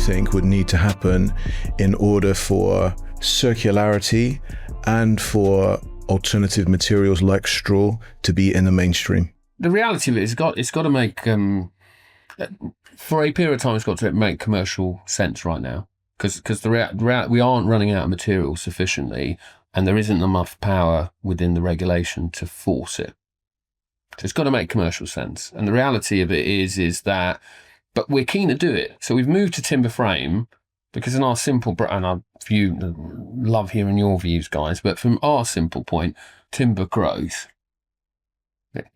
think would need to happen in order for circularity and for alternative materials like straw to be in the mainstream? The reality of it is it's got to make, for a period of time, it's got to make commercial sense right now. Because we aren't running out of material sufficiently, and there isn't enough power within the regulation to force it. So it's got to make commercial sense. And the reality of it is that, but we're keen to do it. So we've moved to timber frame because in our simple, and I love hearing your views, guys, but from our simple point, timber grows.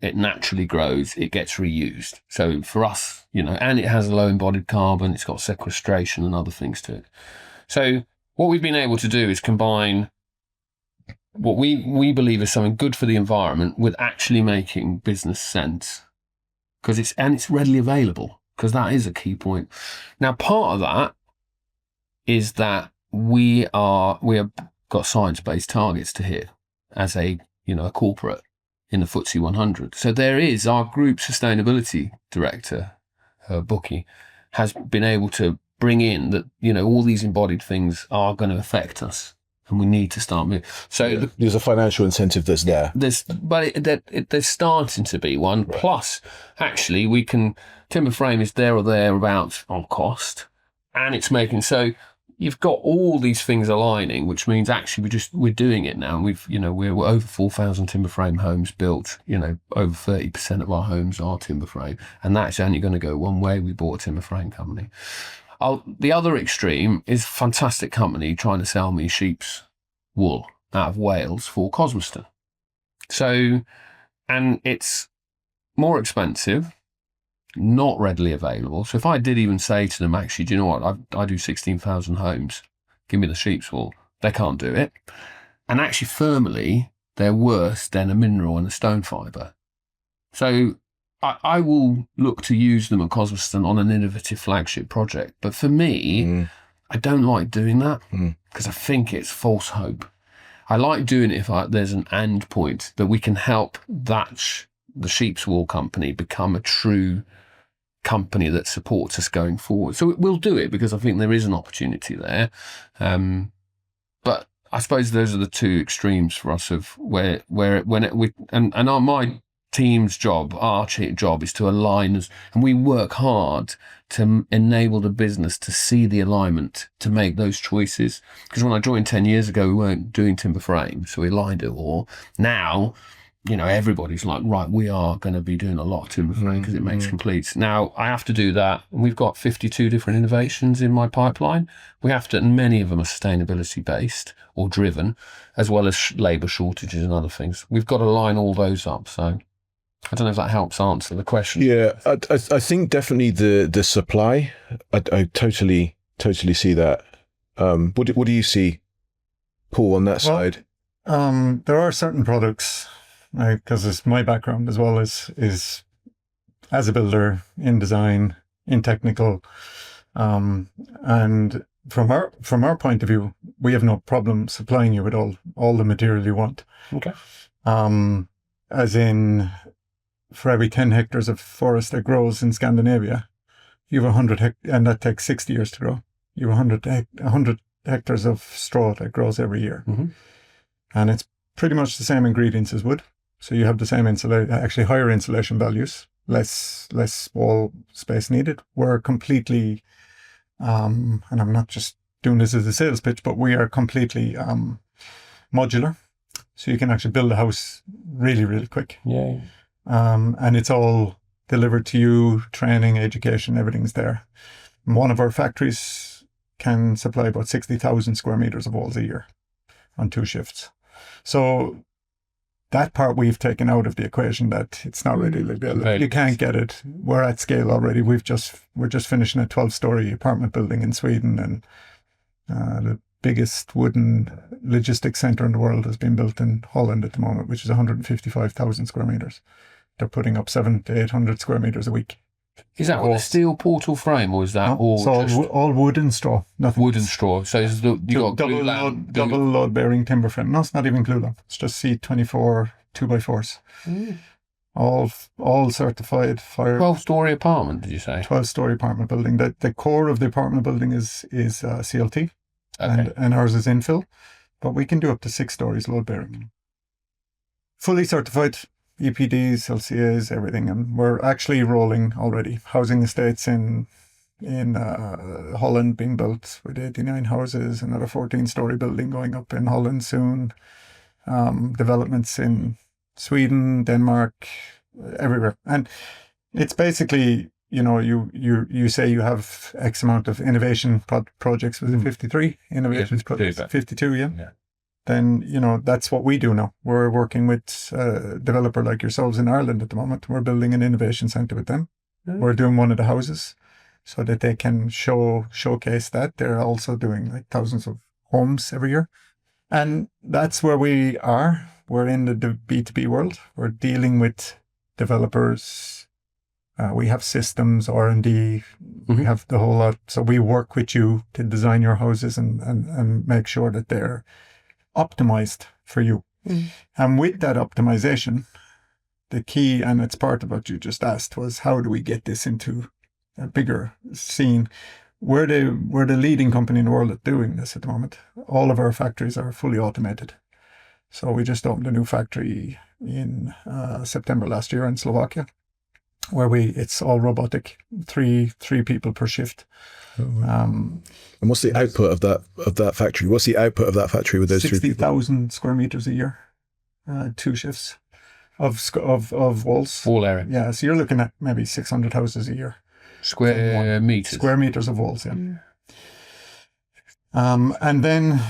It naturally grows, it gets reused. So for us, and it has a low embodied carbon, it's got sequestration and other things to it. So what we've been able to do is combine what we believe is something good for the environment with actually making business sense, because it's readily available, because that is a key point. Now, part of that is that we have got science-based targets to hit as a corporate in the FTSE 100. So there is our group sustainability director, Bookie, has been able to bring in that all these embodied things are going to affect us, and we need to start moving. So there's a financial incentive that's there. There's starting to be one. Right. Plus, actually, timber frame is there or thereabouts on cost, and it's making so. You've got all these things aligning, which means actually we're doing it now. We're over 4,000 timber frame homes built. Over 30% of our homes are timber frame, and that's only going to go one way. We bought a timber frame company. The other extreme is a fantastic company trying to sell me sheep's wool out of Wales for Cosmoston. So, and it's more expensive, not readily available. So if I did even say to them, actually, do you know what? I do 16,000 homes. Give me the sheep's wool. They can't do it. And actually, thermally, they're worse than a mineral and a stone fibre. So I will look to use them at Cosmoston on an innovative flagship project. But for me, I don't like doing that because I think it's false hope. I like doing it if there's an end point that we can help the sheep's wool company become a true company that supports us going forward. So we'll do it because I think there is an opportunity there. But I suppose those are the two extremes for us of my team's job, our job is to align us, and we work hard to enable the business to see the alignment, to make those choices. Because when I joined 10 years ago, we weren't doing timber frame, so we aligned it all. Now, everybody's like, right, we are going to be doing a lot of timber frame because it makes complete. Now, I have to do that. We've got 52 different innovations in my pipeline. We have to, and many of them are sustainability based or driven, as well as labour shortages and other things. We've got to line all those up. So I don't know if that helps answer the question. Yeah, I think definitely the supply, I totally see that. What do you see, Paul, on that side? There are certain products, because it's my background as well as as a builder, in design, in technical, and from our point of view, we have no problem supplying you with all the material you want. Okay. As in, for every 10 hectares of forest that grows in Scandinavia, you have 100 and that takes 60 years to grow. You have 100 hectares of straw that grows every year, and it's pretty much the same ingredients as wood. So you have the same actually higher insulation values, less wall space needed. We're completely, and I'm not just doing this as a sales pitch, but we are completely modular. So you can actually build a house really, really quick. Yeah. And it's all delivered to you, training, education, everything's there. And one of our factories can supply about 60,000 square meters of walls a year on 2 shifts. So that part we've taken out of the equation, that it's not ready to build. You can't get it. We're at scale already. We're just finishing a 12-story apartment building in Sweden, and the biggest wooden logistics centre in the world has been built in Holland at the moment, which is 155,000 square meters. They're putting up 700 to 800 square meters a week. Is that with a steel portal frame, or is that all wood and straw? Nothing. Wood and straw. So you got double load bearing timber frame. No, it's not even glue lamp. It's just C24 2x4s. all certified fire. 12-story apartment, did you say? 12-story apartment building. The core of the apartment building is CLT, Okay. and ours is infill, but we can do up to 6 stories load bearing. Fully certified, EPDs, LCAs, everything, and we're actually rolling already. Housing estates in Holland being built with 89 houses, another 14-story building going up in Holland soon. Developments in Sweden, Denmark, everywhere. And it's basically, you say you have X amount of innovation projects within 53 innovation projects, 52, yeah. Then, that's what we do now. We're working with a developer like yourselves in Ireland at the moment. We're building an innovation center with them. We're doing one of the houses so that they can showcase that. They're also doing like thousands of homes every year. And that's where we are. We're in the B2B world. We're dealing with developers. We have systems, R&D. We have the whole lot. So we work with you to design your houses and make sure that they're optimized for you. And with that optimization, the key, and it's part of what you just asked, was how do we get this into a bigger scene? We're the leading company in the world at doing this at the moment. All of our factories are fully automated. So we just opened a new factory in September last year in Slovakia, where it's all robotic, three people per shift. And what's the output of that factory? What's the output of that factory with those 60,000 square meters a year, 2 shifts of walls. Wall area. Yeah, so you're looking at maybe 600 houses a year. Square meters. Square meters of walls, yeah. And then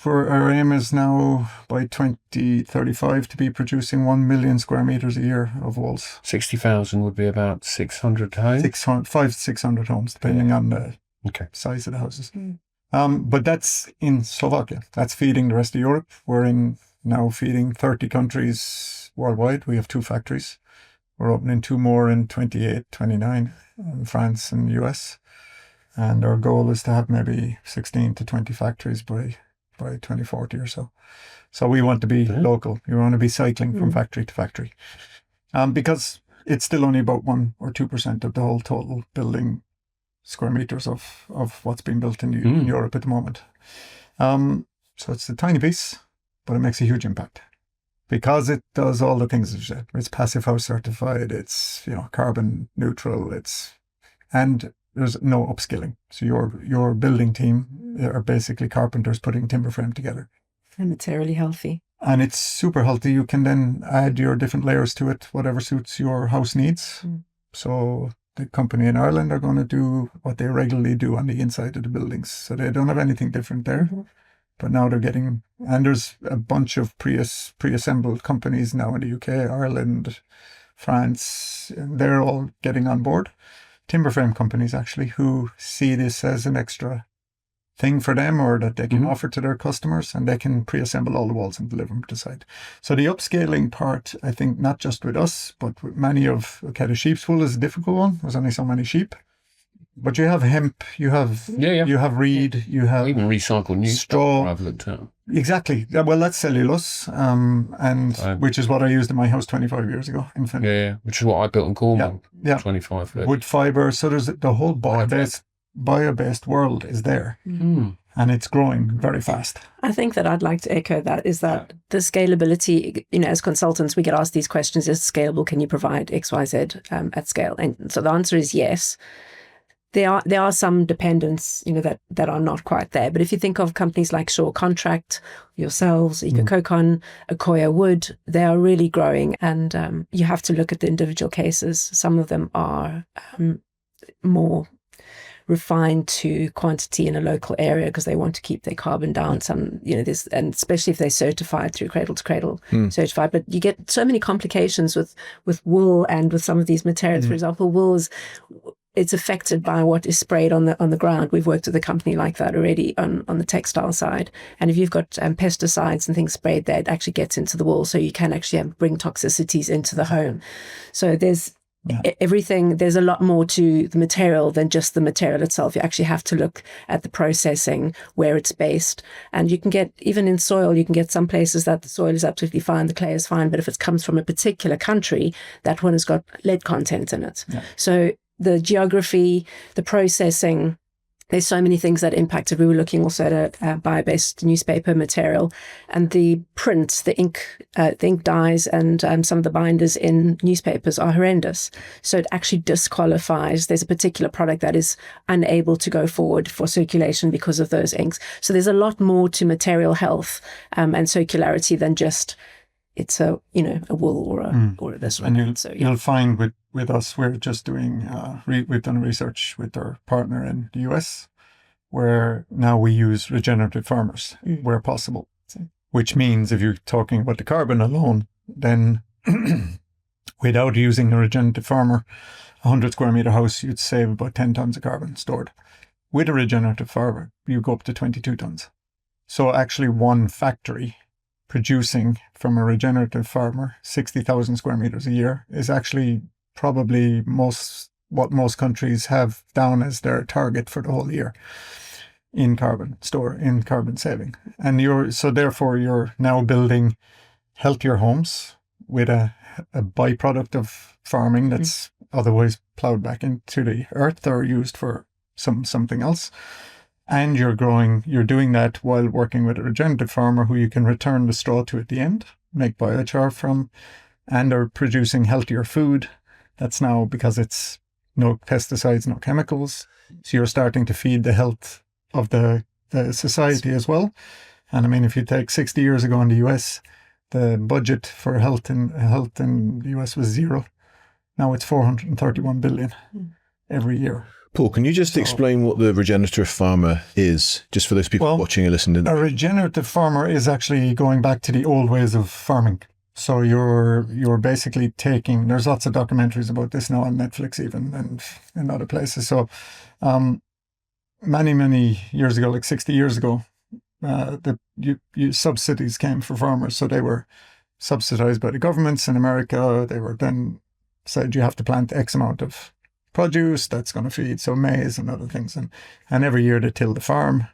our aim is now by 2035 to be producing 1 million square meters a year of walls. 60,000 would be about 600 homes? 500 to 600 homes, depending on the size of the houses. But that's in Slovakia. That's feeding the rest of Europe. We're now feeding 30 countries worldwide. We have 2 factories. We're opening 2 more in 28, 29 in France and US. And our goal is to have maybe 16 to 20 factories by 2040 or so. So we want to be local. We want to be cycling from factory to factory. Because it's still only about 1 or 2% of the whole total building square meters of what's being built in Europe at the moment. So it's a tiny piece, but it makes a huge impact. Because it does all the things you said. It's passive house certified, it's carbon neutral, and there's no upskilling. So your building team are basically carpenters putting timber frame together. And it's really healthy. And it's super healthy. You can then add your different layers to it, whatever suits your house needs. So the company in Ireland are going to do what they regularly do on the inside of the buildings. So they don't have anything different there. But now they're getting, and there's a bunch of pre-assembled companies now in the UK, Ireland, France, and they're all getting on board. Timber frame companies actually, who see this as an extra thing for them, or that they can offer to their customers, and they can pre-assemble all the walls and deliver them to site. So the upscaling part, I think, not just with us, but with many the sheep's wool is a difficult one. There's only so many sheep. But you have hemp, you have you have reed, you have even recycled new straw. I've looked at. Exactly. Yeah, well, that's cellulose, which is what I used in my house 25 years ago in Finland. Yeah, which is what I built in Cornwall. Yeah. 25. 30. Wood fibre. So there's the whole bio-based world is there, and it's growing very fast. I think that I'd like to echo that, is that the scalability, as consultants, we get asked these questions: is it scalable? Can you provide X, Y, Z at scale? And so the answer is yes. There are some dependents, that are not quite there. But if you think of companies like Shaw Contract, yourselves, EcoCocon, Accoya Wood, they are really growing, and you have to look at the individual cases. Some of them are more refined to quantity in a local area because they want to keep their carbon down. Some, and especially if they're certified through Cradle to Cradle certified. But you get so many complications with wool and with some of these materials. For example, wool it's affected by what is sprayed on the ground. We've worked with a company like that already on the textile side. And if you've got pesticides and things sprayed there, it actually gets into the wool. So you can actually bring toxicities into the home. So there's everything, there's a lot more to the material than just the material itself. You actually have to look at the processing, where it's based. And you can get, even in soil, you can get some places that the soil is absolutely fine, the clay is fine, but if it comes from a particular country, that one has got lead content in it. Yeah. So the geography, the processing, there's so many things that impacted. We were looking also at a bio-based newspaper material, and the print, the ink dyes, and some of the binders in newspapers are horrendous. So it actually disqualifies. There's a particular product that is unable to go forward for circulation because of those inks. So there's a lot more to material health and circularity than just it's a wool or this one. And you'll find with us, we're just doing, we've done research with our partner in the US, where now we use regenerative farmers where possible, which means if you're talking about the carbon alone, then without using a regenerative farmer, a 100 square meter house, you'd save about 10 tons of carbon stored. With a regenerative farmer, you go up to 22 tons. So actually one factory producing from a regenerative farmer 60,000 square meters a year is actually probably what most countries have down as their target for the whole year in carbon saving. And therefore you're now building healthier homes with a byproduct of farming that's otherwise plowed back into the earth or used for something else. And you're doing that while working with a regenerative farmer who you can return the straw to at the end, make biochar from, and are producing healthier food. That's now because it's no pesticides, no chemicals. So you're starting to feed the health of the society as well. And I mean, if you take 60 years ago in the US, the budget for health in the US was zero. Now it's 431 billion every year. Paul, can you just explain what the regenerative farmer is, just for those people watching and listening? A regenerative farmer is actually going back to the old ways of farming. So you're basically taking, there's lots of documentaries about this now on Netflix even and in other places. So many years ago, like 60 years ago, subsidies came for farmers. So they were subsidized by the governments in America. They were then said you have to plant X amount of produce that's going to feed, so maize and other things. And every year they tilled the farm.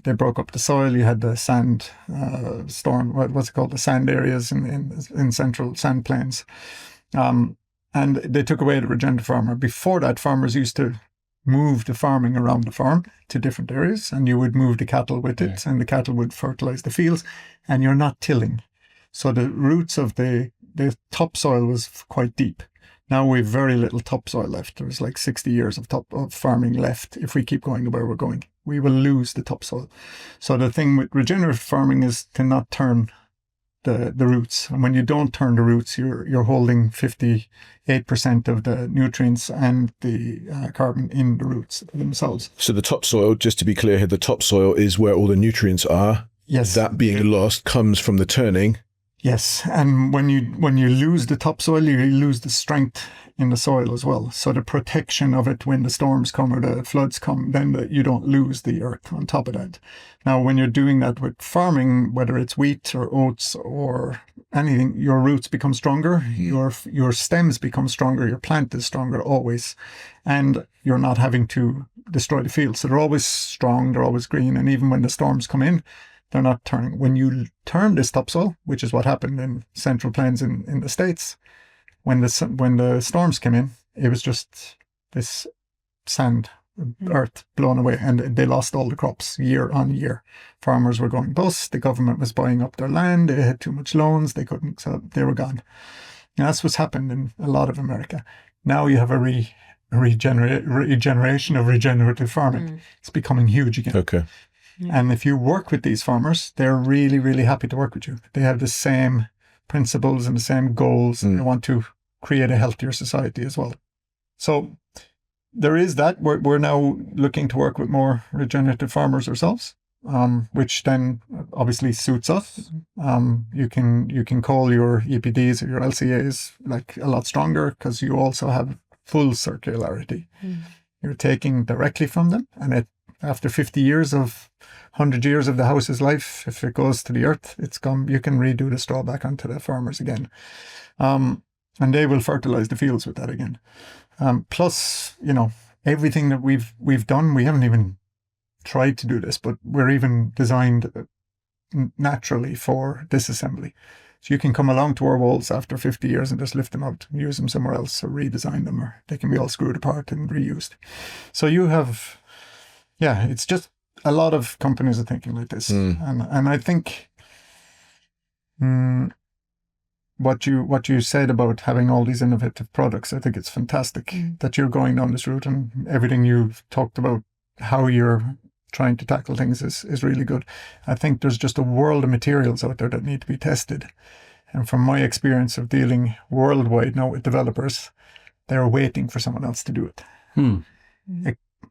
They broke up the soil. You had the sand storm, what's it called? The sand areas in central sand plains. And they took away the regenerative farmer. Before that, farmers used to move the farming around the farm to different areas, and you would move the cattle with it, and the cattle would fertilize the fields, and you're not tilling. So the roots of the topsoil was quite deep. Now we've very little topsoil left. There's like 60 years of farming left. If we keep going the way we're going, we will lose the topsoil. So the thing with regenerative farming is to not turn the roots. And when you don't turn the roots, you're holding 58% of the nutrients and the carbon in the roots themselves. So the topsoil, just to be clear here, the topsoil is where all the nutrients are. Yes. That being lost comes from the turning. Yes, and when you lose the topsoil, you lose the strength in the soil as well. So the protection of it when the storms come or the floods come, then you don't lose the earth on top of that. Now, when you're doing that with farming, whether it's wheat or oats or anything, your roots become stronger, your stems become stronger, your plant is stronger always, and you're not having to destroy the field. So they're always strong, they're always green, and even when the storms come in, they're not turning. When you turn this topsoil, which is what happened in Central Plains in the States, when the storms came in, it was just this sand, earth blown away, and they lost all the crops year on year. Farmers were going bust. The government was buying up their land. They had too much loans. They couldn't, so they were gone. And that's what's happened in a lot of America. Now you have a regeneration of regenerative farming. It's becoming huge again. Okay. Yeah. And if you work with these farmers, they're really, really happy to work with you. They have the same principles and the same goals. They want to create a healthier society as well. So there is that. We're now looking to work with more regenerative farmers ourselves, which then obviously suits us. You can call your EPDs or your LCAs like a lot stronger because you also have full circularity. You're taking directly from them, and after 50 years of 100 years of the house's life, if it goes to the earth, it's gone. You can redo the straw back onto the farmers again. And they will fertilize the fields with that again. Plus, everything that we've done, we haven't even tried to do this, but we're even designed naturally for disassembly. So you can come along to our walls after 50 years and just lift them out and use them somewhere else, or redesign them, or they can be all screwed apart and reused. So you have, it's just a lot of companies are thinking like this. And I think what you said about having all these innovative products, I think it's fantastic that you're going down this route, and everything you've talked about, how you're trying to tackle things is really good. I think there's just a world of materials out there that need to be tested. And from my experience of dealing worldwide now with developers, they're waiting for someone else to do it.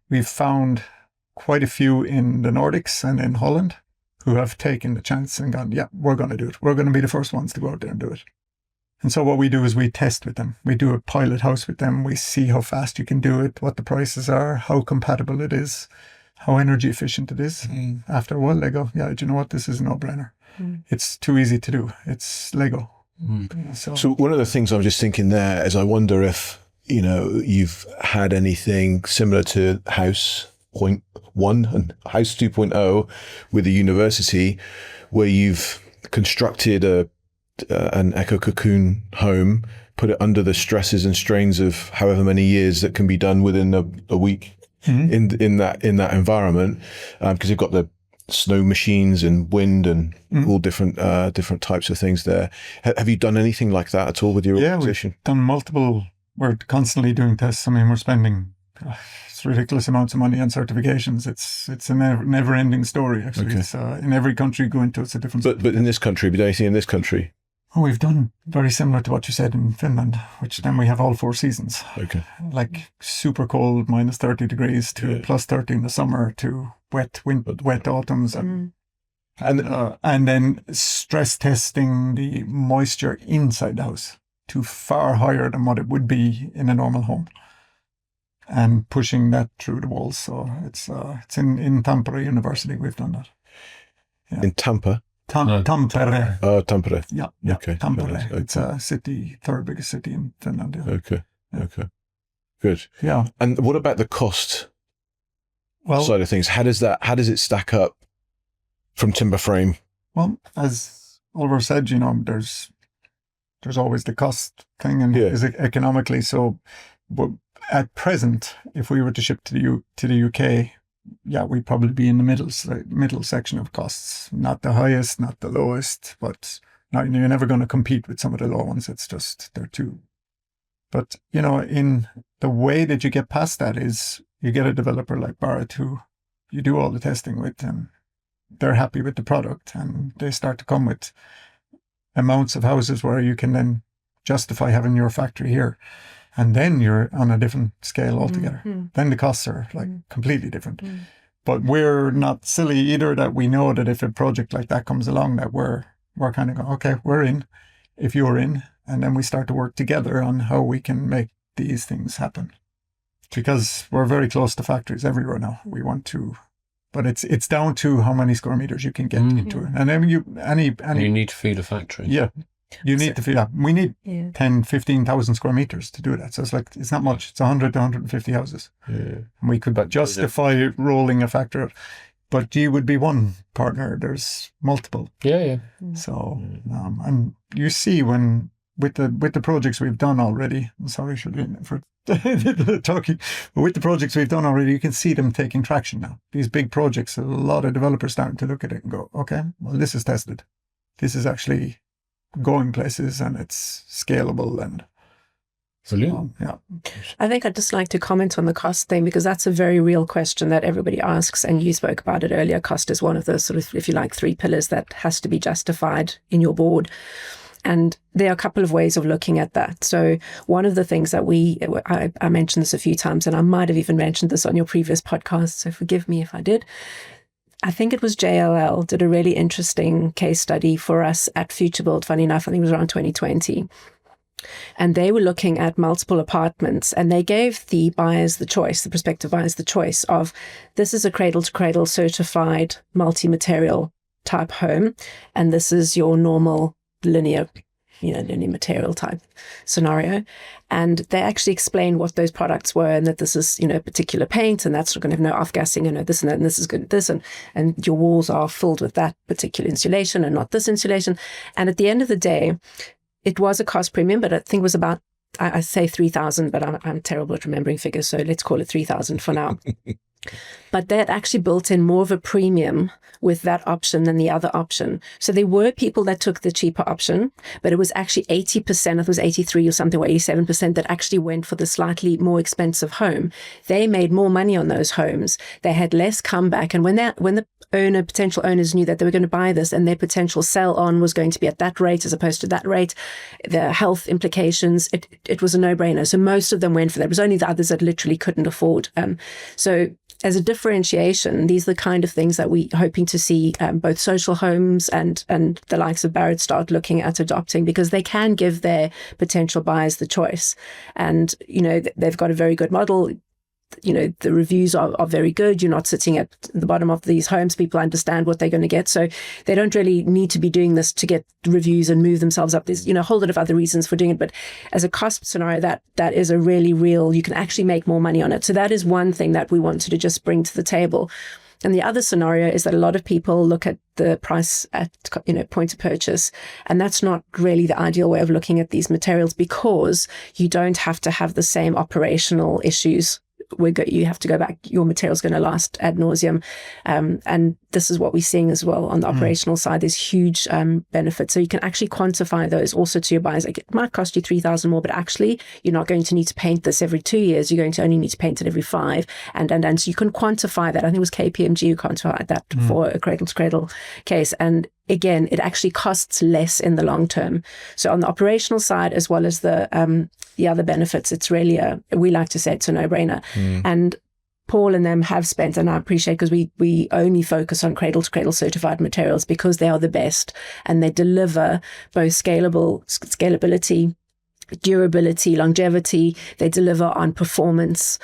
We've found quite a few in the Nordics and in Holland who have taken the chance and gone, yeah, we're going to do it. We're going to be the first ones to go out there and do it. And so what we do is we test with them. We do a pilot house with them. We see how fast you can do it, what the prices are, how compatible it is, how energy efficient it is. After a while, they go, yeah, do you know what? This is a no-brainer. It's too easy to do. It's Lego. So one of the things I'm just thinking there is I wonder if, you've had anything similar to House 0.1 and House 2.0 with the university, where you've constructed an EcoCocon home, put it under the stresses and strains of however many years that can be done within a week in that environment, because you've got the snow machines and wind and all different types of things there. Have you done anything like that at all with your organization? We've done multiple. We're constantly doing tests. I mean, we're spending ridiculous amounts of money on certifications. It's a never-ending story, actually. Okay. It's in every country you go into, it's a different. But in this country, have you done anything in this country? Oh, we've done very similar to what you said in Finland, which then we have all 4 seasons. Okay. Like super cold, minus 30 degrees to plus 30 in the summer, to wet autumns, and then stress testing the moisture inside the house to far higher than what it would be in a normal home, and pushing that through the walls. So it's in Tampere University we've done that. Yeah. In Tampa? Tampere. Oh, Tampere. Yeah. Okay. Tampere. Okay. It's a city, 3rd biggest city in Finland. Yeah. Okay. Okay. Good. Yeah. And what about the cost side of things? How does it stack up from timber frame? Well, as Oliver said, there's always the cost thing, and is it economically so? But at present, if we were to ship to the UK, we'd probably be in the middle section of costs. Not the highest, not the lowest, but you're never going to compete with some of the low ones. It's just they're too. But in the way that you get past that is you get a developer like Barratt who you do all the testing with, and they're happy with the product, and they start to come with amounts of houses where you can then justify having your factory here. And then you're on a different scale altogether. Then the costs are completely different. But we're not silly either, that we know that if a project like that comes along, that we're kind of going, okay, we're in, if you're in, and then we start to work together on how we can make these things happen. Because we're very close to factories everywhere now. We want to, but it's down to how many square meters you can get into it. And then you need to feed a factory. Yeah. You need to feed up. We need 10, 15,000 square meters to do that. So it's not much. It's 100 to 150 houses. Yeah. And we could justify rolling a factory out. But you would be one partner. There's multiple. Yeah. So, and you see when, with the projects we've done already, I'm sorry for talking, but with the projects we've done already, you can see them taking traction now. These big projects, a lot of developers starting to look at it and go, okay, well, this is tested. This is actually going places, and it's scalable, and brilliant. I think I'd just like to comment on the cost thing, because that's a very real question that everybody asks, and you spoke about it earlier. Cost is one of the sort of, if you like, 3 pillars that has to be justified in your board. And there are a couple of ways of looking at that. So one of the things that I mentioned this a few times, and I might have even mentioned this on your previous podcast, so forgive me if I did. I think it was JLL did a really interesting case study for us at FutureBuild. Funny enough, I think it was around 2020. And they were looking at multiple apartments, and they gave the buyers the choice, the prospective buyers the choice of, this is a cradle-to-cradle certified multi-material type home, and this is your normal linear any material type scenario. And they actually explain what those products were, and that this is, a particular paint, and that's not going to have no off-gassing, this and that, and this is good at this, and your walls are filled with that particular insulation and not this insulation. And at the end of the day, it was a cost premium, but I think it was about, I say 3,000, but I'm terrible at remembering figures, so let's call it 3,000 for now. But they had actually built in more of a premium with that option than the other option. So there were people that took the cheaper option, but it was actually 80%, it was 83 or something, or 87% that actually went for the slightly more expensive home. They made more money on those homes. They had less comeback. And when the potential owners knew that they were going to buy this and their potential sell on was going to be at that rate as opposed to that rate, the health implications, it was a no-brainer. So most of them went for that. It was only the others that literally couldn't afford. So as a differentiation, these are the kind of things that we're hoping to see both social homes and the likes of Barratt start looking at adopting, because they can give their potential buyers the choice. And, they've got a very good model. The reviews are very good. You're not sitting at the bottom of these homes. People understand what they're going to get. So they don't really need to be doing this to get reviews and move themselves up. There's, a whole lot of other reasons for doing it. But as a cost scenario, that is a really real, you can actually make more money on it. So that is one thing that we wanted to just bring to the table. And the other scenario is that a lot of people look at the price at, point of purchase. And that's not really the ideal way of looking at these materials, because you don't have to have the same operational issues. You have to go back, your material's going to last ad nauseum. And this is what we're seeing as well on the operational side. There's huge benefits. So you can actually quantify those also to your buyers. Like, it might cost you 3,000 more, but actually you're not going to need to paint this every 2 years. You're going to only need to paint it every 5. And so you can quantify that. I think it was KPMG who quantified that for a cradle to cradle case. And again, it actually costs less in the long term. So on the operational side, as well as the other benefits, it's really we like to say it's a no-brainer. And Paul and them have spent, and I appreciate, because we only focus on cradle to cradle certified materials because they are the best and they deliver both scalability, durability, longevity. They deliver on performance.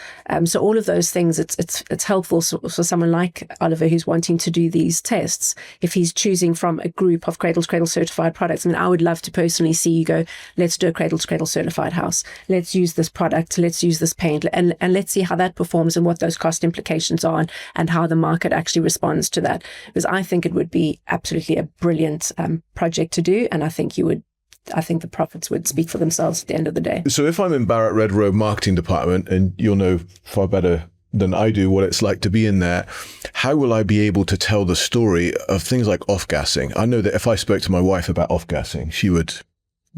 So all of those things, it's helpful for someone like Oliver who's wanting to do these tests. If he's choosing from a group of cradle to cradle certified products, I would love to personally see you go, let's do a cradle to cradle certified house. Let's use this product. Let's use this paint, and let's see how that performs and what those cost implications are, and how the market actually responds to that. Because I think it would be absolutely a brilliant project to do, and I think the profits would speak for themselves at the end of the day. So if I'm in Barratt Redrow marketing department, and you'll know far better than I do what it's like to be in there, how will I be able to tell the story of things like off-gassing? I know that if I spoke to my wife about off-gassing, she would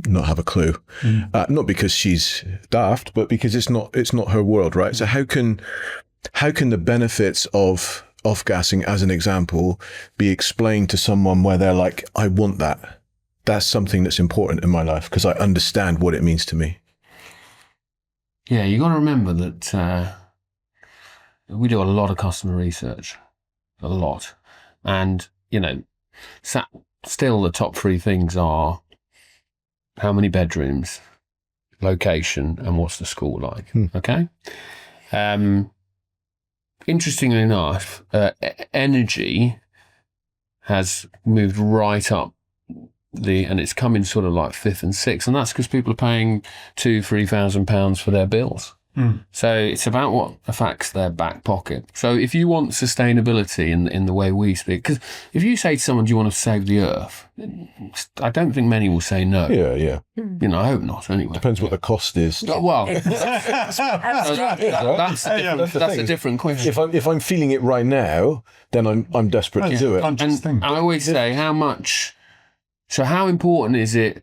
not have a clue. Not because she's daft, but because it's not her world, right? So how can the benefits of off-gassing, as an example, be explained to someone where they're like, I want that? That's something that's important in my life because I understand what it means to me. Yeah, you got to remember that we do a lot of customer research, a lot. And, still the top 3 things are how many bedrooms, location, and what's the school like. Okay? Interestingly enough, energy has moved right up and it's coming sort of like 5th and 6th, and that's because people are paying £2,000-3,000 for their bills. So it's about what affects their back pocket. So if you want sustainability in the way we speak, because if you say to someone, do you want to save the earth? I don't think many will say no. Yeah. I hope not anyway. Depends what the cost is. Well, that's a different question. If I'm feeling it right now, then I'm desperate to do it. And I always say, how important is it?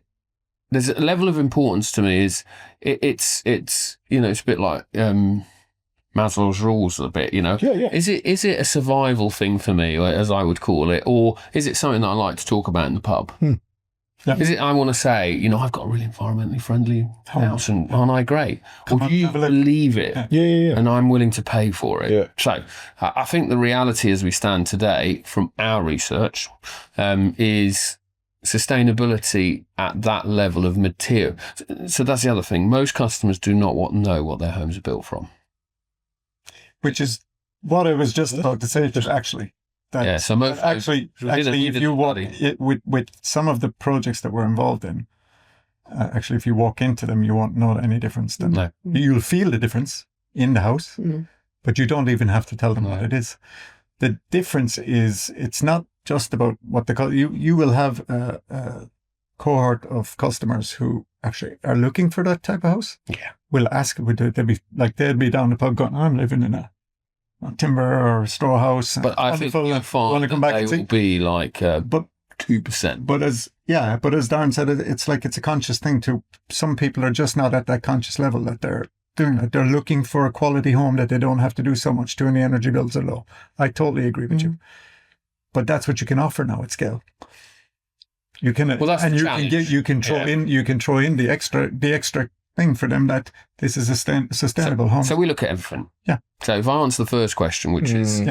There's a level of importance to me is it's it's a bit like Maslow's rules a bit, Yeah. Is it a survival thing for me, as I would call it, or is it something that I like to talk about in the pub? Yeah. Is it I want to say, I've got a really environmentally friendly house and aren't I great? Or do you believe it? Yeah. And I'm willing to pay for it. Yeah. So I think the reality as we stand today from our research is sustainability at that level of material. So that's the other thing. Most customers do not know what their homes are built from. Which is what I was just about to say, that actually. If you walk with some of the projects that we're involved in, actually, if you walk into them, you won't know any difference. Then No. you'll feel the difference in the house, but you don't even have to tell them what it is. The difference is it's not just about what you will have a cohort of customers who actually are looking for that type of house. Yeah. Will ask, they'll be down the pub going, I'm living in a timber or straw house. But I think you'll find that they will be like 2%. But as Darren said, it's like it's a conscious thing too. Some people are just not at that conscious level that they're doing it. They're looking for a quality home that they don't have to do so much to, and the energy bills are low. I totally agree with you. But that's what you can offer now at scale. You can, that's and the you challenge. can throw in the extra thing for them that this is a sustainable home. So we look at everything. Yeah. So if I answer the first question, which is,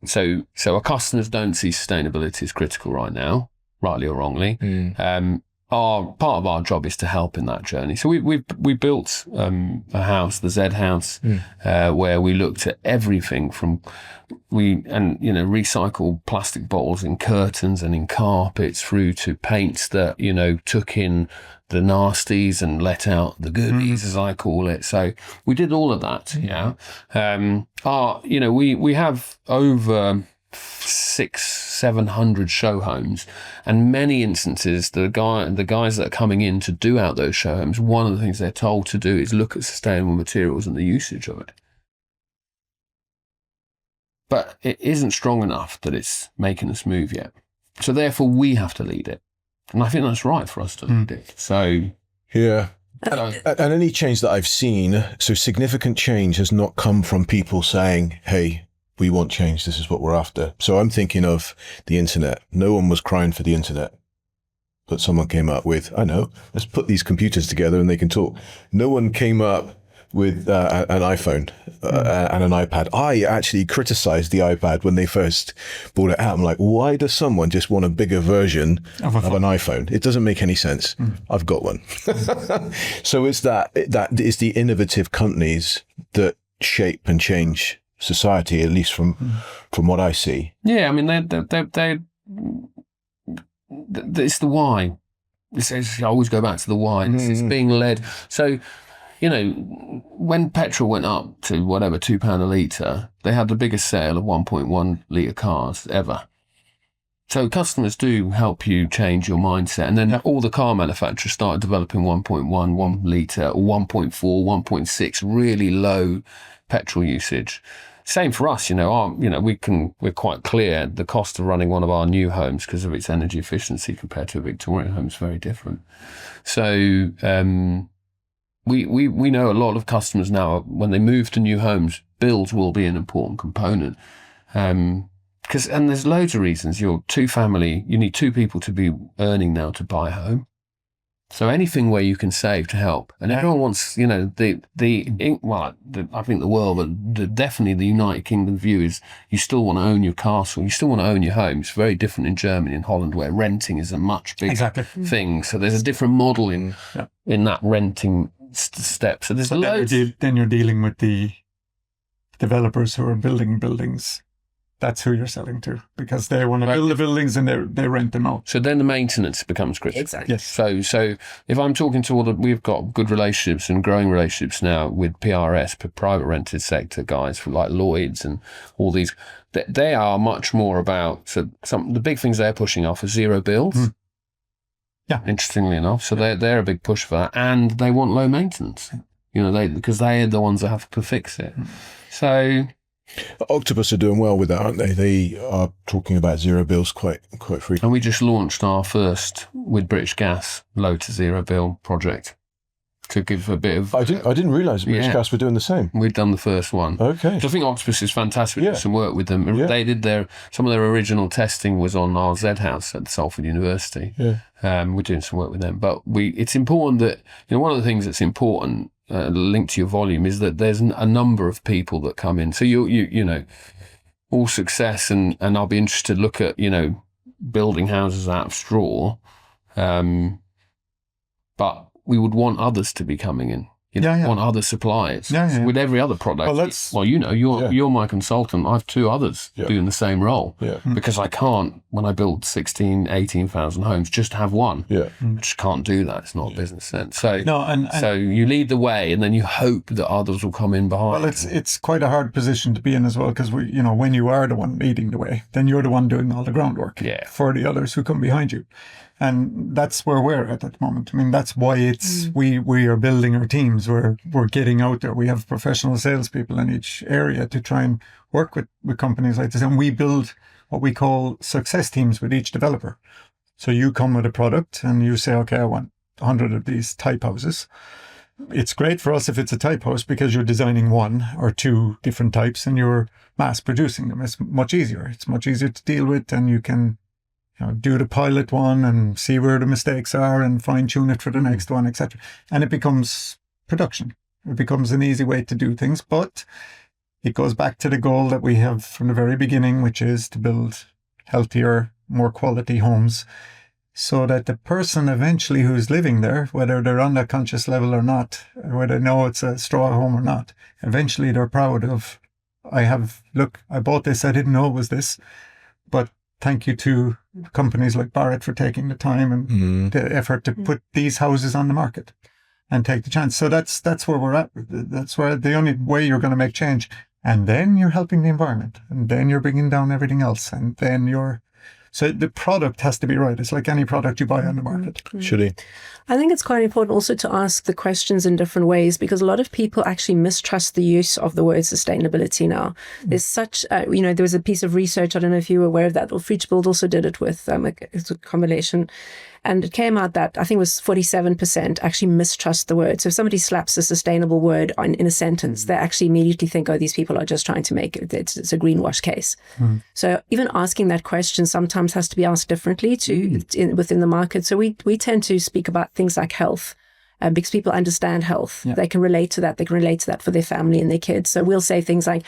so our customers don't see sustainability as critical right now, rightly or wrongly. Part of our job is to help in that journey. So we built a house, the Z House, where we looked at everything from recycle plastic bottles in curtains and in carpets through to paints that took in the nasties and let out the goodies, as I call it. So we did all of that. We have over 600-700 show homes, and many instances the guys that are coming in to do out those show homes, one of the things they're told to do is look at sustainable materials and the usage of it. But it isn't strong enough that it's making us move yet. So therefore we have to lead it. And I think that's right for us to lead it. So yeah. And any change that I've seen, so significant change has not come from people saying, hey, we want change, this is what we're after. So I'm thinking of the internet. No one was crying for the internet, but someone came up with, I know, let's put these computers together and they can talk. No one came up with an iPhone and an iPad. I actually criticized the iPad when they first brought it out. I'm like, why does someone just want a bigger version of an iPhone? It doesn't make any sense. I've got one. So it's that it's the innovative companies that shape and change society, at least from what I see. Yeah, I mean, it's the why. I always go back to the why. It's being led. So, when petrol went up to whatever, £2 a litre, they had the biggest sale of 1.1 litre cars ever. So customers do help you change your mindset. And then all the car manufacturers started developing 1.1, 1 litre, or 1.4, 1.6, really low petrol usage. Same for us, we're quite clear the cost of running one of our new homes because of its energy efficiency compared to a Victorian home is very different. So we know a lot of customers now, when they move to new homes, bills will be an important component. And there's loads of reasons. You're you need two people to be earning now to buy a home. So anything where you can save to help, and everyone wants, I think the world, but definitely the United Kingdom view is you still want to own your castle, you still want to own your home. It's very different in Germany and Holland, where renting is a much bigger thing. So there's a different model in that renting step. So there's loads. Then you're dealing with the developers who are building buildings. That's who you're selling to, because they want to build the buildings and they rent them out. So then the maintenance becomes critical. Exactly. Yes. So if I'm talking to we've got good relationships and growing relationships now with PRS, private rented sector guys for like Lloyd's and all these, they are much more about, the big things they're pushing off are zero builds. Yeah. Interestingly enough. So they're a big push for that. And they want low maintenance, because they are the ones that have to fix it. So Octopus are doing well with that, aren't they? They are talking about zero bills quite frequently. And we just launched our first, with British Gas, low to zero bill project to give a bit of... I didn't realise British Gas were doing the same. We'd done the first one. Okay. So I think Octopus is fantastic. We did some work with them. Yeah. They did some of their original testing was on our Z House at Salford University. Yeah. We're doing some work with them. But it's important that, one of the things that's important linked to your volume is that there's a number of people that come in. So you all success, and I'll be interested to look at building houses out of straw, but we would want others to be coming in. want other suppliers. With every other product. Well, you're my consultant. I have 2 others doing the same role because I can't, when I build 16, 18,000 homes, just have one. I just can't do that. It's not business sense. So, so you lead the way and then you hope that others will come in behind. Well, it's quite a hard position to be in as well, because when you are the one leading the way, then you're the one doing all the groundwork for the others who come behind you. And that's where we're at the moment. I mean, that's why it's we are building our teams. We're getting out there. We have professional salespeople in each area to try and work with companies like this. And we build what we call success teams with each developer. So you come with a product and you say, okay, I want 100 of these type houses. It's great for us if it's a type house, because you're designing 1 or 2 different types and you're mass producing them. It's much easier. It's much easier to deal with, and you can do the pilot one and see where the mistakes are and fine tune it for the next one, etc. And it becomes production. It becomes an easy way to do things, but it goes back to the goal that we have from the very beginning, which is to build healthier, more quality homes, so that the person eventually who's living there, whether they're on that conscious level or not, or whether they know it's a straw home or not, eventually they're proud of, I bought this, I didn't know it was this, but thank you to companies like Barratt for taking the time and the effort to put these houses on the market and take the chance. So that's where we're at. That's where the only way you're going to make change. And then you're helping the environment, and then you're bringing down everything else, and then so the product has to be right. It's like any product you buy on the market. Chaline. I think it's quite important also to ask the questions in different ways, because a lot of people actually mistrust the use of the word sustainability now. There's such, there was a piece of research, I don't know if you were aware of that, or FutureBuild also did it with it's a combination. And it came out that I think it was 47% actually mistrust the word. So if somebody slaps a sustainable word in a sentence, they actually immediately think, oh, these people are just trying to make it. It's a greenwash case. So even asking that question sometimes has to be asked differently within the market. So we tend to speak about things like health, because people understand health. They can relate to that. They can relate to that for their family and their kids. So we'll say things like,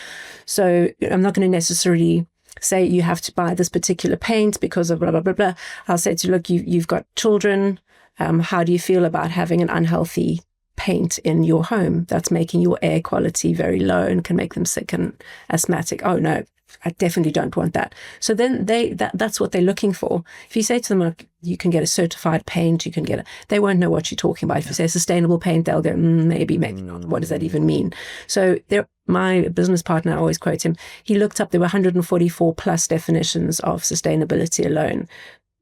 so I'm not going to necessarily say you have to buy this particular paint because of blah, blah, blah, blah. I'll say to you, look, you've got children. How do you feel about having an unhealthy paint in your home that's making your air quality very low and can make them sick and asthmatic? Oh, no, I definitely don't want that. So then that's what they're looking for. If you say to them, look, you can get a certified paint, they won't know what you're talking about. If you say sustainable paint, they'll go, maybe not. What does that even mean? So my business partner, I always quote him, he looked up, there were 144 plus definitions of sustainability alone.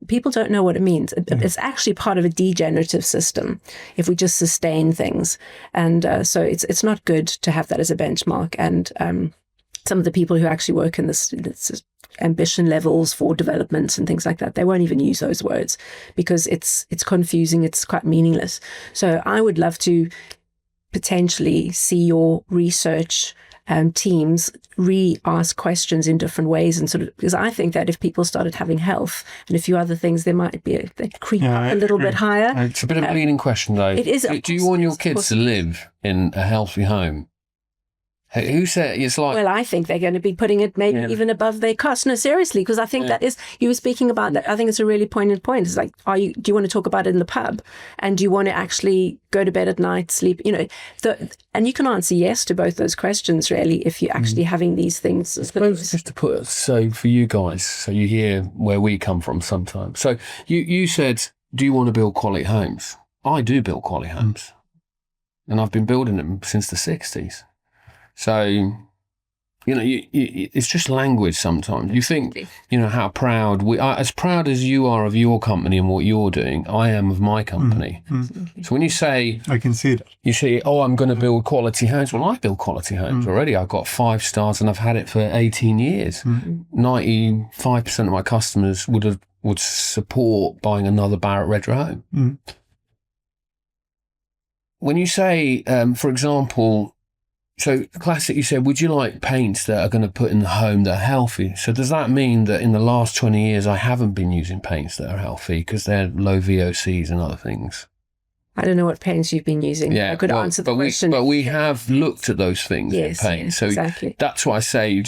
People don't know what it means. It's actually part of a degenerative system if we just sustain things. And so it's not good to have that as a benchmark. And some of the people who actually work in this ambition levels for development and things like that, they won't even use those words because it's confusing. It's quite meaningless. So I would love to potentially see your research teams re-ask questions in different ways, and because I think that if people started having health and a few other things, they might be they creep up a little bit higher. It's a bit of a leading question, though. It is. Do you want your kids to live in a healthy home? Who said it's like? Well, I think they're going to be putting it maybe even above their cost. No, seriously, because I think that is, you were speaking about that. I think it's a really poignant point. It's like, do you want to talk about it in the pub? And do you want to actually go to bed at night, sleep? And you can answer yes to both those questions, really, if you're actually having these things. I suppose just to put, so for you guys, so you hear where we come from sometimes. So you said, do you want to build quality homes? I do build quality homes. And I've been building them since the 60s. So, it's just language sometimes. You think, how proud we are, as proud as you are of your company and what you're doing, I am of my company. So when you say... I can see that. You say, I'm going to build quality homes. Well, I build quality homes already. I've got 5 stars and I've had it for 18 years. 95% of my customers would support buying another Barratt Redrow home. When you say, for example... So classic, you said, would you like paints that are going to put in the home that are healthy? So does that mean that in the last 20 years, I haven't been using paints that are healthy because they're low VOCs and other things? I don't know what paints you've been using. Yeah, I could answer the question. But we have looked at those things in paint. Yes, so exactly. That's why I say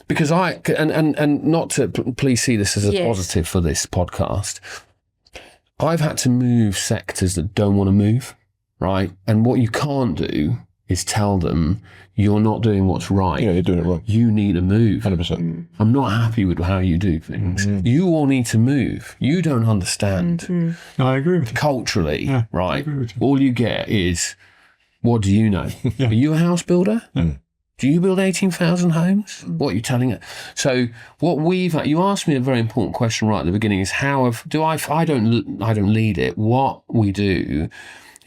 because and not to please see this as a positive for this podcast. I've had to move sectors that don't want to move. right? And what you can't do is tell them you're not doing what's right. Yeah, you're doing it wrong. You need to move. 100%. I'm not happy with how you do things. You all need to move. You don't understand. No, I agree with you. Culturally, I right? agree with you. All you get is, what do you know? Yeah. Are you a house builder? Do you build 18,000 homes? What are you telling it? So what you asked me a very important question right at the beginning is I don't lead it. What we do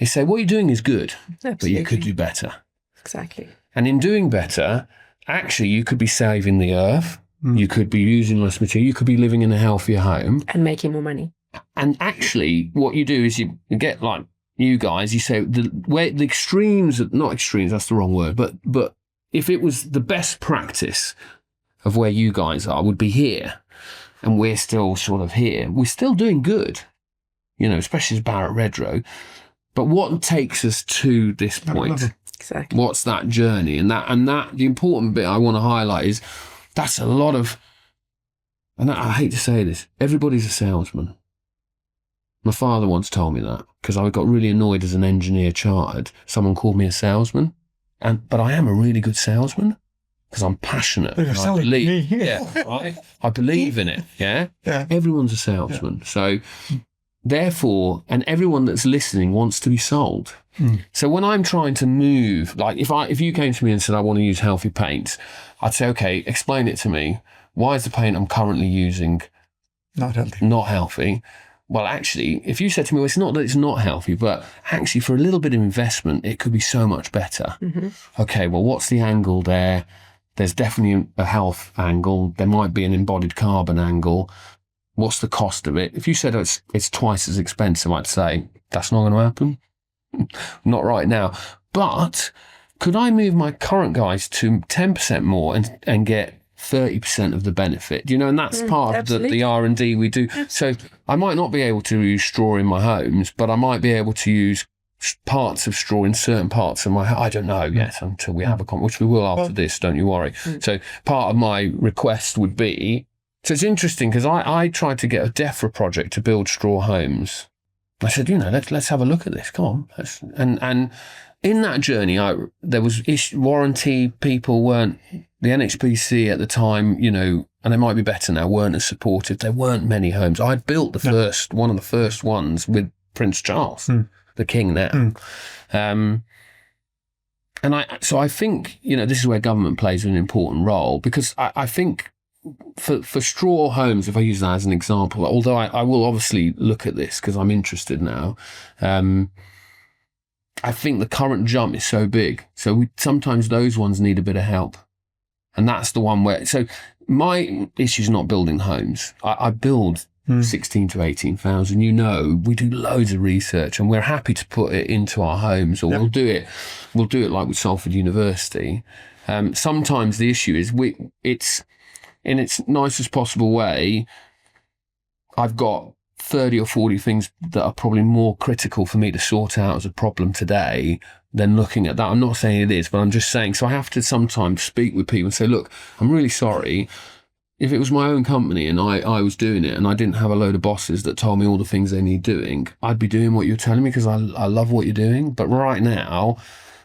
is say, what you're doing is good, but you could do better. Exactly. And in doing better, actually, you could be saving the earth. You could be using less material. You could be living in a healthier home. And making more money. And actually, what you do is you get like you guys, you say, where the extremes, not extremes, that's the wrong word, but if it was the best practice of where you guys are would be here, and we're still sort of here, we're still doing good, especially as Barratt Redrow. But what takes us to this point? Exactly. What's that journey? And that the important bit I want to highlight is that's a lot of, and I hate to say this, everybody's a salesman. My father once told me that because I got really annoyed as an engineer chartered. Someone called me a salesman, but I am a really good salesman because I'm passionate. You're selling me. Yeah, right. I believe in it. Yeah. Everyone's a salesman. So therefore, and everyone that's listening wants to be sold. So when I'm trying to move, like if you came to me and said I want to use healthy paints, I'd say, okay, explain it to me. Why is the paint I'm currently using not healthy? Well, actually, if you said to me, well, it's not that it's not healthy, but actually for a little bit of investment, it could be so much better. Okay, well, what's the angle there? There's definitely a health angle. There might be an embodied carbon angle. What's the cost of it? If you said it's twice as expensive, I'd say that's not going to happen. Not right now. But could I move my current guys to 10% more and get 30% of the benefit? And that's part of the R&D we do. So I might not be able to use straw in my homes, but I might be able to use parts of straw in certain parts of my home. I don't know yet until we have which we will after this, don't you worry. So part of my request would be, so it's interesting because I tried to get a DEFRA project to build straw homes. I said, let's have a look at this. Come on. And in that journey, there was warranty. People weren't, the NHBC at the time, and they might be better now, weren't as supportive. There weren't many homes. I'd built one of the first ones with Prince Charles, the king now. So I think, this is where government plays an important role, because I think for straw homes, if I use that as an example, although I will obviously look at this because I'm interested now, I think the current jump is so big. So sometimes those ones need a bit of help. And that's the one where, so my issue is not building homes. I build 16 to 18,000. We do loads of research and we're happy to put it into our homes, or we'll do it like with Salford University. Sometimes the issue is it's in its nicest possible way, I've got 30 or 40 things that are probably more critical for me to sort out as a problem today than looking at that. I'm not saying it is, but I'm just saying, so I have to sometimes speak with people and say, look, I'm really sorry. If it was my own company and I was doing it and I didn't have a load of bosses that told me all the things they need doing, I'd be doing what you're telling me because I love what you're doing. But right now,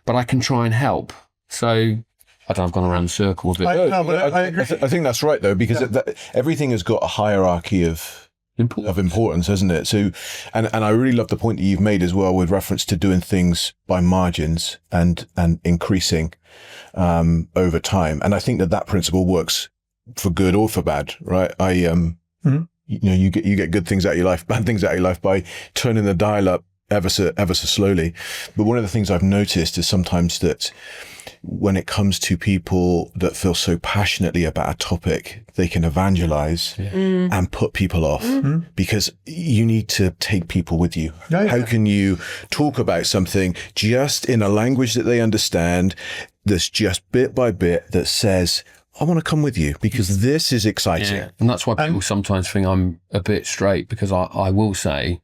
I can try and help. So I don't know, I've gone around the circle a bit. I agree. I think that's right, though, because everything has got a hierarchy of importance, hasn't it? So, and I really love the point that you've made as well with reference to doing things by margins and increasing over time. And I think that principle works for good or for bad, right? You get good things out of your life, bad things out of your life by turning the dial up ever so slowly. But one of the things I've noticed is sometimes that when it comes to people that feel so passionately about a topic, they can evangelize and put people off because you need to take people with you. How can you talk about something just in a language that they understand, that's just bit by bit, that says, I want to come with you because this is exciting. Yeah. And that's why people sometimes think I'm a bit straight, because I will say,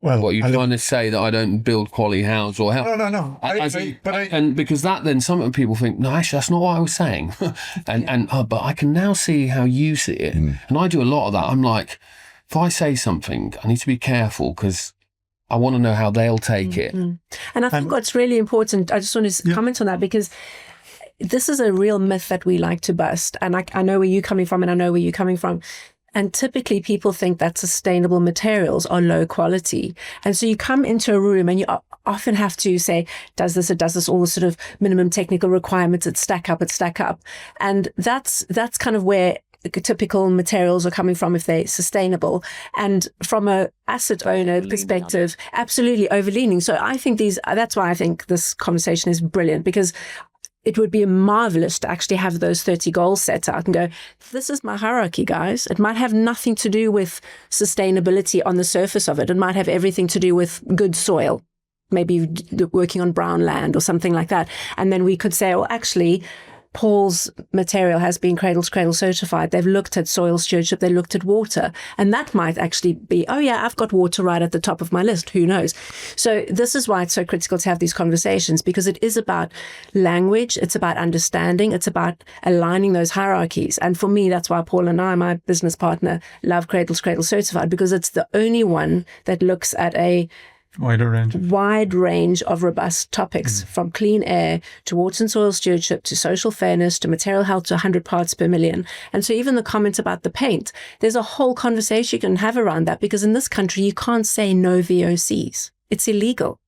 well, what you're trying to say, that I don't build quality houses or help? No. And because that, then some people think, no, actually, that's not what I was saying. But I can now see how you see it. And I do a lot of that. I'm like, if I say something, I need to be careful because I want to know how they'll take it. And I think what's really important, I just want to comment on that, because this is a real myth that we like to bust. And I know where you're coming from, and I know where you're coming from. And typically people think that sustainable materials are low quality. And so you come into a room and you often have to say, does this, all the sort of minimum technical requirements, it stack up. And that's kind of where typical materials are coming from if they're sustainable. And from a asset owner perspective, absolutely overleaning. So I think that's why I think this conversation is brilliant, because it would be marvelous to actually have those 30 goals set out and go, this is my hierarchy, guys. It might have nothing to do with sustainability on the surface of it. It might have everything to do with good soil, maybe working on brown land or something like that. And then we could say, well, actually, Paul's material has been Cradle to Cradle certified. They've looked at soil stewardship. They looked at water. And that might actually be, oh yeah, I've got water right at the top of my list. Who knows? So this is why it's so critical to have these conversations, because it is about language. It's about understanding. It's about aligning those hierarchies. And for me, that's why Paul and I, my business partner, love Cradle to Cradle certified, because it's the only one that looks at a wide range of robust topics, from clean air to water and soil stewardship to social fairness to material health to 100 parts per million. And so even the comment about the paint, there's a whole conversation you can have around that, because in this country you can't say no VOCs. It's illegal.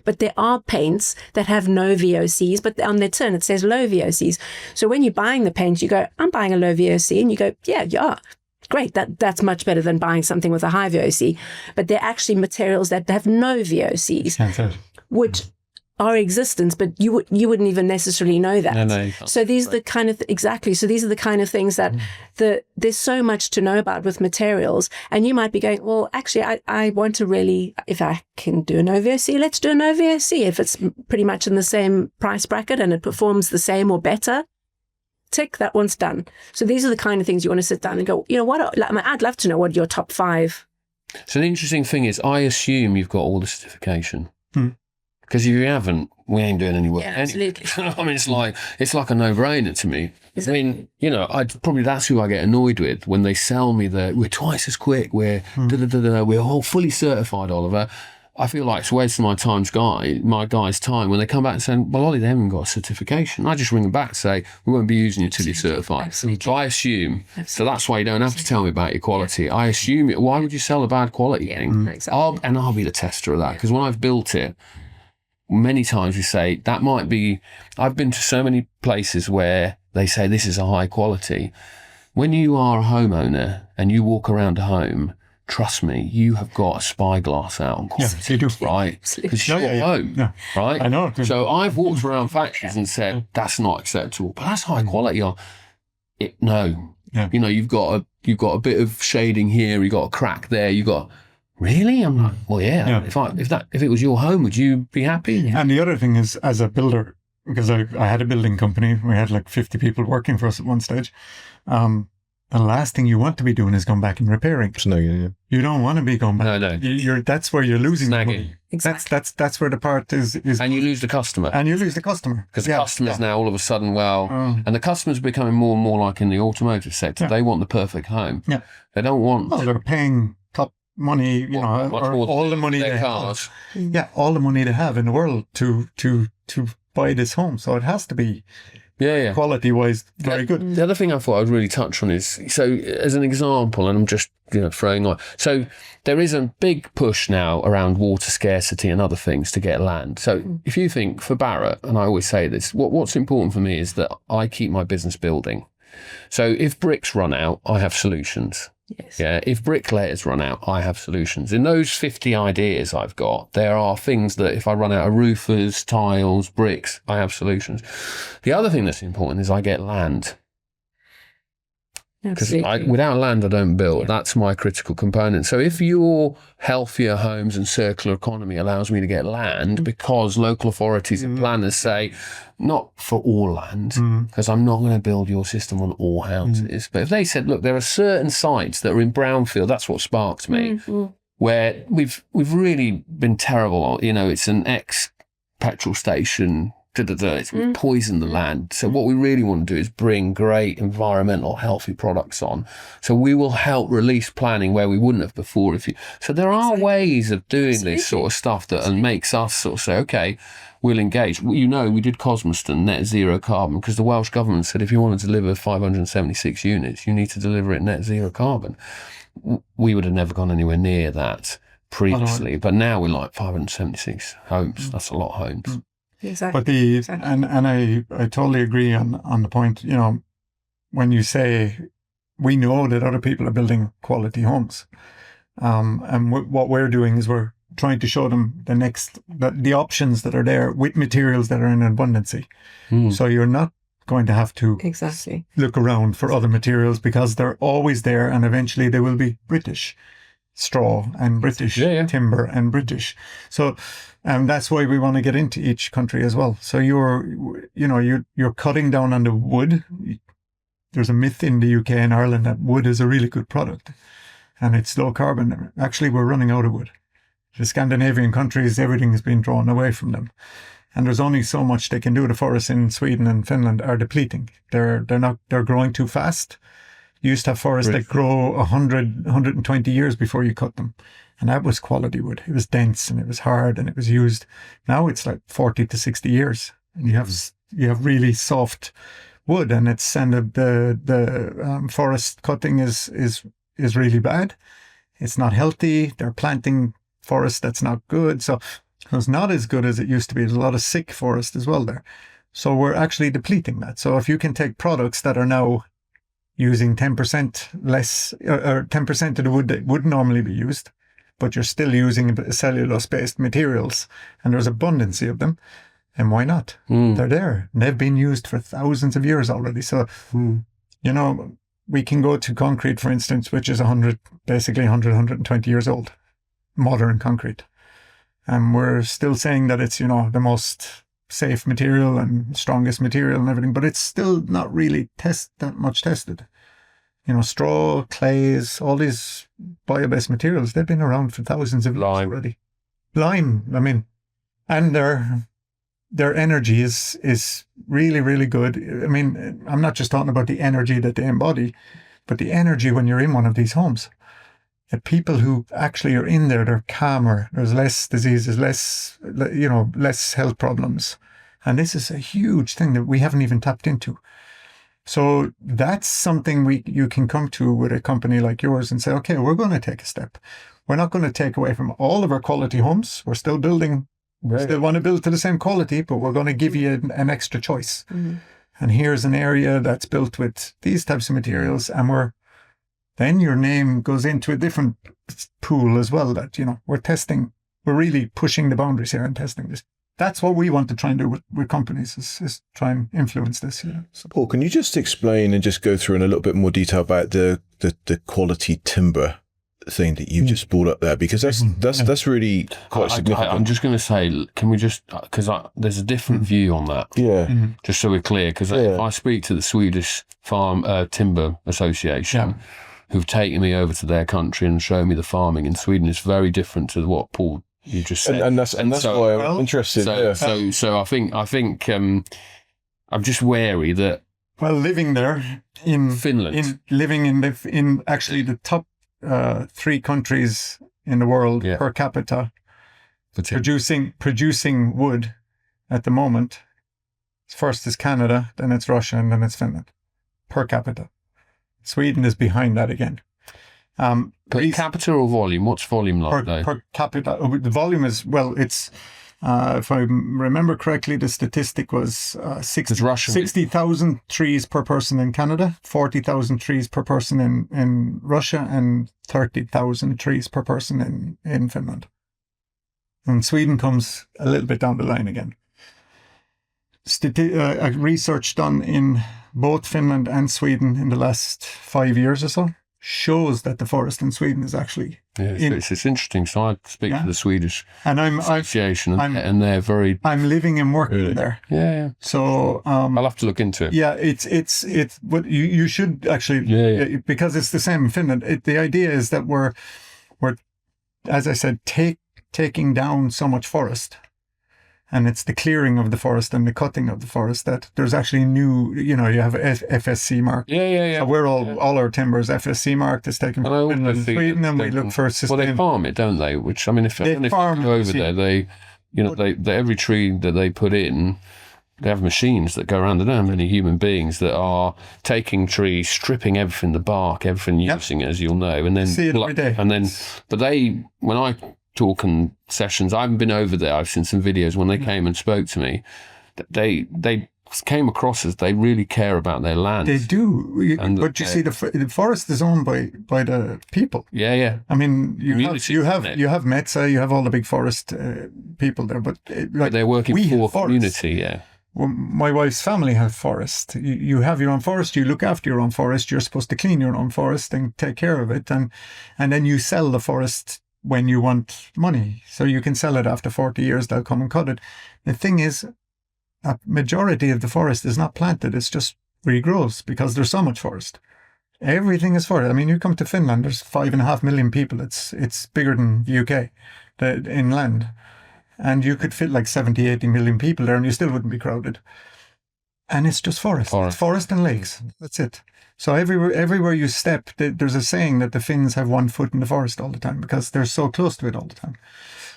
But there are paints that have no VOCs, but on their tin it says low VOCs. So when you're buying the paint, you go, I'm buying a low VOC, and you go, yeah, you are. Great, that's much better than buying something with a high VOC. But they're actually materials that have no VOCs, which are existence, but you wouldn't even necessarily know that. No, so these are the kind of So these are the kind of things that there's so much to know about with materials, and you might be going, well, actually, I want to really, if I can do an OVOC, let's do an OVOC. If it's pretty much in the same price bracket and it performs the same or better, tick, that one's done. So these are the kind of things you want to sit down and go, you know what, I'd love to know what your top 5. So the interesting thing is, I assume you've got all the certification. Because if you haven't, we ain't doing any work. Yeah, absolutely. I mean, it's like a no-brainer to me. I mean, that's who I get annoyed with when they sell me we're twice as quick, we're all fully certified, Oliver. I feel like it's wasting my guy's time when they come back and say, well, Ollie, they haven't got a certification. I just ring them back and say, we won't be using you until you're certified. Absolutely. So I assume, so that's why you don't have to tell me about your quality. I assume, why would you sell a bad quality thing? Exactly. I'll be the tester of that, because when I've built it, many times we say, that might be, I've been to so many places where they say this is a high quality. When you are a homeowner and you walk around a home, trust me, you have got a spyglass out on quality, you do. right? Because it's your home, right? I know. So I've walked around factories and said, that's not acceptable, but that's high quality. No. Yeah. You've got a bit of shading here, you've got a crack there, you've got, really? I'm like, well, yeah. If it was your home, would you be happy? Yeah. And the other thing is, as a builder, because I had a building company, we had like 50 people working for us at one stage. The last thing you want to be doing is going back and repairing. No, you don't want to be going back. No. That's where you're losing money. Exactly. That's where the part is. And you lose the customer. Because the customer's now all of a sudden, and the customer's becoming more and more like in the automotive sector. They want the perfect home. Yeah. They don't want. Well, they're paying top money, all the money they cars. have. Yeah, all the money they have in the world to buy this home. So it has to be. Yeah. Quality-wise, very good. The other thing I thought I'd really touch on is, so as an example, and I'm just throwing on. So there is a big push now around water scarcity and other things to get land. So if you think for Barratt, and I always say this, what's important for me is that I keep my business building. So if bricks run out, I have solutions. Yes. Yeah. If bricklayers run out, I have solutions. In those 50 ideas I've got, there are things that if I run out of roofers, tiles, bricks, I have solutions. The other thing that's important is I get land. Because without land, I don't build. Yeah. That's my critical component. So if your healthier homes and circular economy allows me to get land, because local authorities and planners say, not for all land, because I'm not going to build your system on all houses. But if they said, look, there are certain sites that are in brownfield, that's what sparked me, where we've really been terrible. It's an ex-petrol station It's poisoned the land. So what we really want to do is bring great environmental healthy products on. So we will help release planning where we wouldn't have before. So there are ways of doing this sort of stuff that makes us sort of say, okay, we'll engage. We did Cosmoston net zero carbon because the Welsh government said if you want to deliver 576 units, you need to deliver it net zero carbon. We would have never gone anywhere near that previously, but now we're like 576 homes. That's a lot of homes. Exactly. But and I totally agree on the point, when you say we know that other people are building quality homes, and what we're doing is we're trying to show them the options that are there with materials that are in abundance. So you're not going to have to look around for other materials because they're always there, and eventually they will be British straw and British timber and British. So that's why we want to get into each country as well. So you're cutting down on the wood. There's a myth in the UK and Ireland that wood is a really good product and it's low carbon. Actually, we're running out of wood. The Scandinavian countries, everything has been drawn away from them. And there's only so much they can do. The forests in Sweden and Finland are depleting. They're growing too fast. You used to have forests that grow 100, 120 years before you cut them. And that was quality wood. It was dense and it was hard and it was used. Now it's like 40 to 60 years. And you have really soft wood, and the forest cutting is really bad. It's not healthy. They're planting forest that's not good. So it's not as good as it used to be. There's a lot of sick forest as well there. So we're actually depleting that. So if you can take products that are now using 10% less or 10% of the wood that would normally be used, but you're still using cellulose-based materials and there's abundance of them, and why not? They're there. They've been used for thousands of years already. So, we can go to concrete, for instance, which is 120 years old, modern concrete. And we're still saying that it's, the most safe material and strongest material and everything, but it's still not really that much tested. Straw, clays, all these bio-based materials, they've been around for thousands of years already. Lime, and their energy is really, really good. I'm not just talking about the energy that they embody, but the energy when you're in one of these homes. The people who actually are in there, they're calmer. There's less diseases, less health problems. And this is a huge thing that we haven't even tapped into. So that's something you can come to with a company like yours and say, okay, we're going to take a step. We're not going to take away from all of our quality homes. We're still building, still want to build to the same quality, but we're going to give you an extra choice. Mm-hmm. And here's an area that's built with these types of materials, and then your name goes into a different pool as well that, we're testing. We're really pushing the boundaries here and testing this. That's what we want to try and do with companies is try and influence this. So. Paul, can you just explain and just go through in a little bit more detail about the quality timber thing that you've just brought up there? Because that's really quite significant. I'm just going to say, can we just, because there's a different view on that. Yeah. Mm-hmm. Just so we're clear, because if I speak to the Swedish Timber Association, who've taken me over to their country and shown me the farming in Sweden, it's very different to what Paul you just said, and that's why I'm interested. So I think I'm just wary that. Well, living there in Finland, living in actually the top 3 countries in the world per capita, producing wood at the moment. First is Canada, then it's Russia, and then it's Finland per capita. Sweden is behind that again. Per capita or volume? What's volume like though? Per capita. The volume is, it's, if I remember correctly, the statistic was 60,000 trees per person in Canada, 40,000 trees per person in Russia, and 30,000 trees per person in Finland. And Sweden comes a little bit down the line again. Research done in both Finland and Sweden in the last 5 years or so shows that the forest in Sweden is actually it's interesting. So I speak to the Swedish Association, and they're very. I'm living and working there. Yeah. So I'll have to look into it. Yeah, it's. But you should actually. Because it's the same in Finland. The idea is that we're, as I said, taking down so much forest And it's the clearing of the forest and the cutting of the forest that there's actually new, you have FSC mark. Yeah. So we're all our timber is FSC marked. It's taken from Finland and Sweden, and we look for Well, they farm it, don't they? Which, I mean, if you go over there, they every tree that they put in, they have machines that go around. They don't have any human beings that are taking trees, stripping everything, the bark, everything, using it, as you'll know, and then see it every day. And then, but when I talk in sessions, I haven't been over there. I've seen some videos when they came and spoke to me. They came across as they really care about their land. They do, but you see, the forest is owned by the people. Yeah. I mean, you have Metsa, you have all the big forest people there, but they're working for community. Yeah. Well, my wife's family have forest. You have your own forest. You look after your own forest. You're supposed to clean your own forest and take care of it, and then you sell the forest when you want money. So you can sell it after 40 years. They'll come and cut it. The thing is, a majority of the forest is not planted. It's just regrows because there's so much forest. Everything is forest. I mean, you come to Finland, there's 5.5 million people. It's bigger than the UK in land. And you could fit like 70, 80 million people there and you still wouldn't be crowded. And it's just forest. It's forest and lakes. That's it. So everywhere you step, there's a saying that the Finns have 1 foot in the forest all the time because they're so close to it all the time.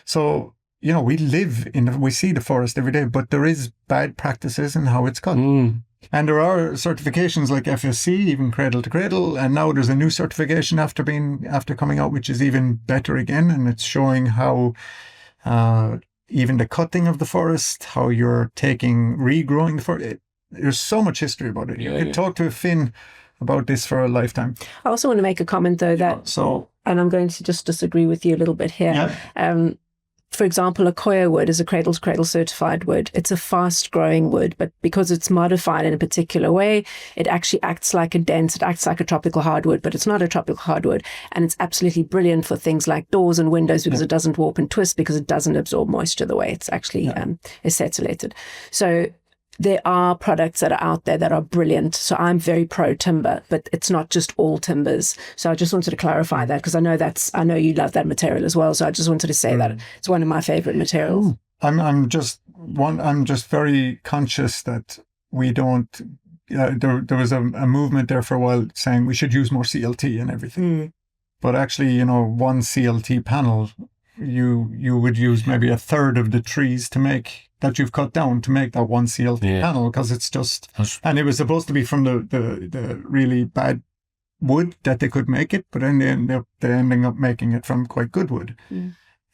So, we see the forest every day, but there is bad practices in how it's cut. And there are certifications like FSC, even Cradle to Cradle, and now there's a new certification after coming out, which is even better again, and it's showing how even the cutting of the forest, how you're regrowing the forest. There's so much history about it. You could talk to a Finn about this for a lifetime. I also want to make a comment though and I'm going to just disagree with you a little bit here. Yeah. For example, Akoya wood is a cradle-to-cradle certified wood. It's a fast-growing wood, but because it's modified in a particular way, it actually acts like a tropical hardwood, but it's not a tropical hardwood. And it's absolutely brilliant for things like doors and windows because it doesn't warp and twist, because it doesn't absorb moisture the way it's actually acetylated. So there are products that are out there that are brilliant. So I'm very pro timber, but it's not just all timbers. So I just wanted to clarify that because I know you love that material as well. So I just wanted to say that it's one of my favorite materials. I'm just very conscious that we don't. There was a movement there for a while saying we should use more CLT and everything, but actually, one CLT panel, you would use maybe a third of the trees that you've cut down to make that one CLT panel, because it's just, and it was supposed to be from the really bad wood that they could make it, but then they're ending up making it from quite good wood.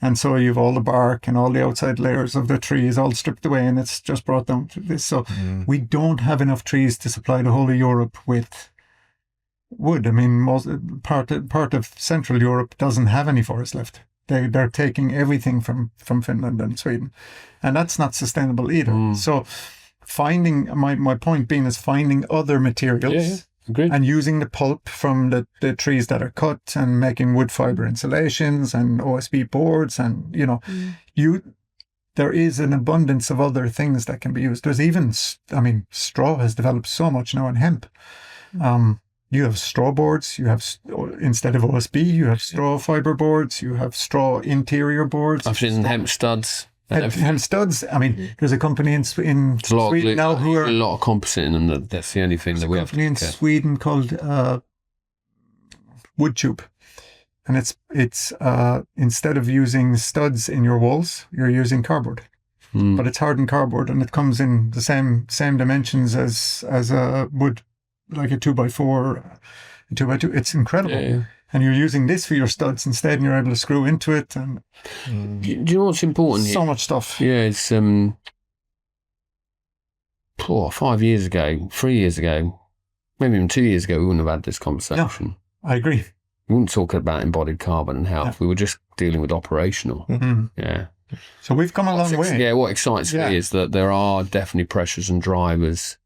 And so you've all the bark and all the outside layers of the trees all stripped away, and it's just brought down to this. So we don't have enough trees to supply the whole of Europe with wood. I mean, part of Central Europe doesn't have any forest left. They're taking everything from Finland and Sweden, and that's not sustainable either. So my point being is finding other materials and using the pulp from the trees that are cut and making wood fiber insulations and OSB boards, and there is an abundance of other things that can be used. There's even, straw has developed so much now in hemp. You have straw boards, instead of OSB, you have straw fiber boards, you have straw interior boards. I've seen hemp studs. Hemp studs. I mean, there's a company in Sweden now who are... a lot of composite in them. That's the only thing that we have. There's a company in Sweden called Woodtube. And it's instead of using studs in your walls, you're using cardboard. But it's hardened cardboard, and it comes in the same dimensions as a wood, like a 2x4, a 2x2. It's incredible. And you're using this for your studs instead, and you're able to screw into it. And do you know what's important? So much stuff. Yeah, it's 5 years ago, 3 years ago, maybe even 2 years ago, we wouldn't have had this conversation. No, I agree. We wouldn't talk about embodied carbon and health. We were just dealing with operational. Yeah. So we've come a long way. Yeah, what excites me is that there are definitely pressures and drivers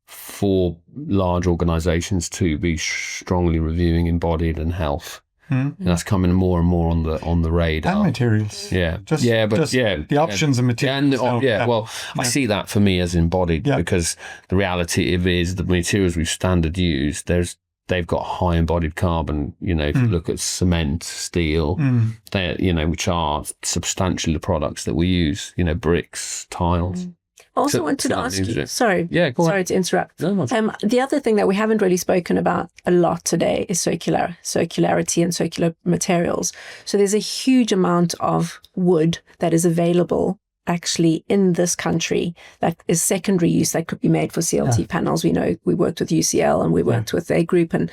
for large organisations to be strongly reviewing embodied and health. And that's coming more and more on the radar. And materials. The options and materials. I see that for me as embodied because the reality is the materials we've standard used, there's they've got high embodied carbon. You know, if you look at cement, steel, they're, you know, which are substantially the products that we use, you know, bricks, tiles. I also wanted to ask you, sorry to interrupt. No, the other thing that we haven't really spoken about a lot today is circularity and circular materials. So there's a huge amount of wood that is available actually in this country that is secondary use that could be made for CLT panels. We know we worked with UCL and we worked with a group, and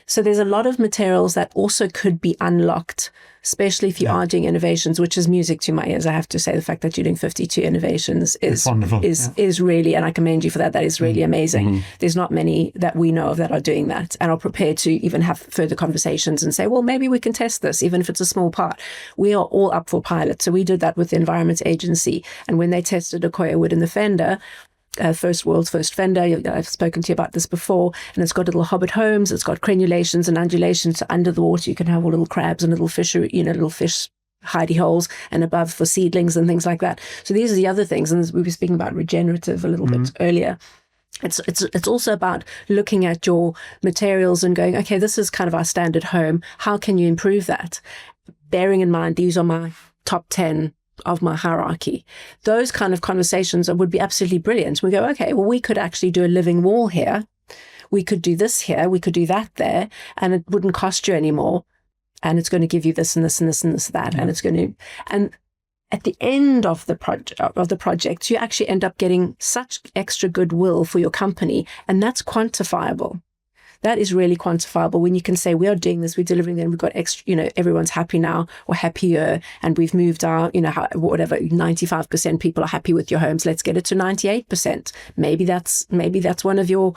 so there's a lot of materials that also could be unlocked, especially if you are doing innovations, which is music to my ears. I have to say, the fact that you're doing 52 innovations is really, and I commend you for that. That is really amazing. There's not many that we know of that are doing that and are prepared to even have further conversations and say, well, maybe we can test this, even if it's a small part. We are all up for pilots. So we did that with the Environment Agency. And when they tested Accoya wood in the fender, world's first fender, I've spoken to you about this before, and it's got little hobbit homes, it's got crenulations and undulations, so under the water you can have all little crabs and little fish, little fish hidey holes, and above for seedlings and things like that. So these are the other things, and we were speaking about regenerative a little bit earlier. It's also about looking at your materials and going, okay, this is kind of our standard home. How can you improve that? Bearing in mind, these are my top 10 of my hierarchy. Those kind of conversations would be absolutely brilliant. We go, okay, well, we could actually do a living wall here. We could do this here. We could do that there, and it wouldn't cost you any more. And it's going to give you this and this and this and this, that. And it's going to, and at the end of the project, you actually end up getting such extra goodwill for your company. And that's quantifiable. That is really quantifiable when you can say, we are doing this, we're delivering them, we've got extra, everyone's happy now or happier, and we've moved our, whatever, 95% people are happy with your homes. Let's get it to 98%. Maybe that's one of your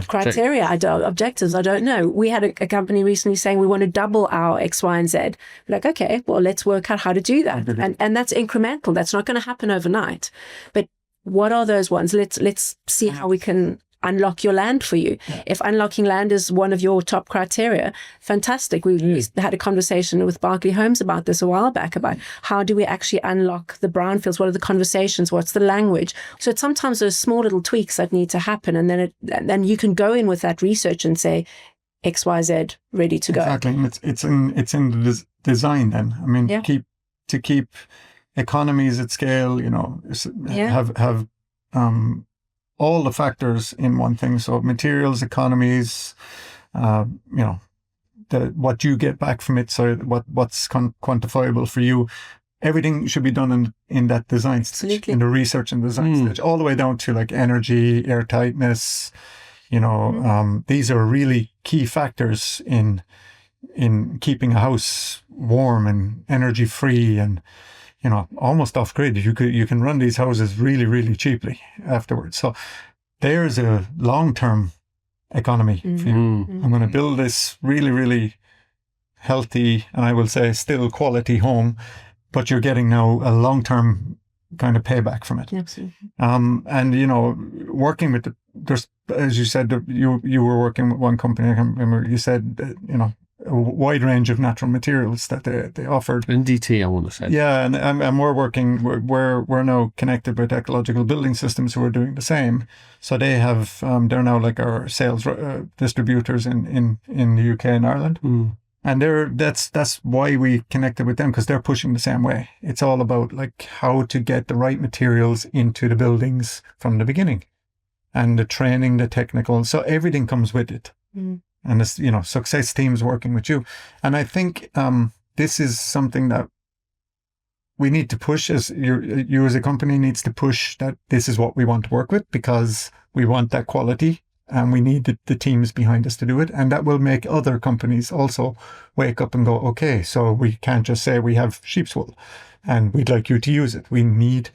criteria, objectives. I don't know. We had a company recently saying we want to double our X, Y, and Z. We're like, okay, well, let's work out how to do that. And that's incremental. That's not going to happen overnight. But what are those ones? Let's see how we can unlock your land for you. If unlocking land is one of your top criteria, fantastic. We had a conversation with Berkeley Homes about this a while back, about how do we actually unlock the brownfields? What are the conversations? What's the language? So sometimes there's small little tweaks that need to happen, and then you can go in with that research and say, X, Y, Z, ready to go. Exactly. It's in the design then. I mean, keep economies at scale, have all the factors in one thing. So materials, economies, what you get back from it. So what's quantifiable for you. Everything should be done in that design stage, in the research and design stage, all the way down to like energy, airtightness. These are really key factors in keeping a house warm and energy free and almost off grid. You can run these houses really, really cheaply afterwards. So there's a long-term economy for you. I'm going to build this really, really healthy, and I will say still quality home, but you're getting now a long-term kind of payback from it. Absolutely. And working with there's, as you said, you were working with one company. I can't remember. You said a wide range of natural materials that they offered. NDT, I want to say. Yeah, and we're working. We're now connected with Ecological Building Systems who are doing the same. So they have they're now like our sales distributors in the UK and Ireland. And that's why we connected with them, because they're pushing the same way. It's all about like how to get the right materials into the buildings from the beginning, and the training, the technical. So everything comes with it. And this, success teams working with you. And I think this is something that we need to push, as you as a company needs to push, that this is what we want to work with, because we want that quality and we need the teams behind us to do it. And that will make other companies also wake up and go, okay, so we can't just say we have sheep's wool and we'd like you to use it. We need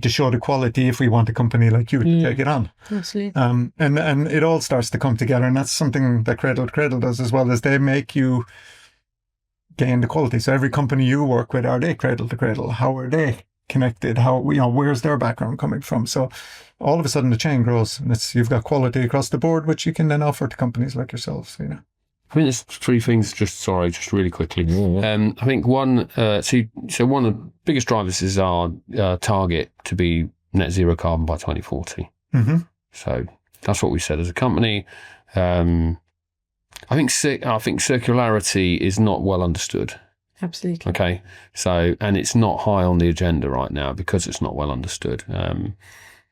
to show the quality if we want a company like you to take it on. Absolutely. And it all starts to come together. And that's something that Cradle does as well, as they make you gain the quality. So every company you work with, are they cradle to cradle? How are they connected? How, where's their background coming from? So all of a sudden the chain grows, and you've got quality across the board, which you can then offer to companies like yourselves, I think there's three things, just really quickly. I think one, so one of the biggest drivers is our target to be net zero carbon by 2040. So that's what we said as a company. I think circularity is not well understood. Absolutely. Okay, so, and it's not high on the agenda right now because it's not well understood.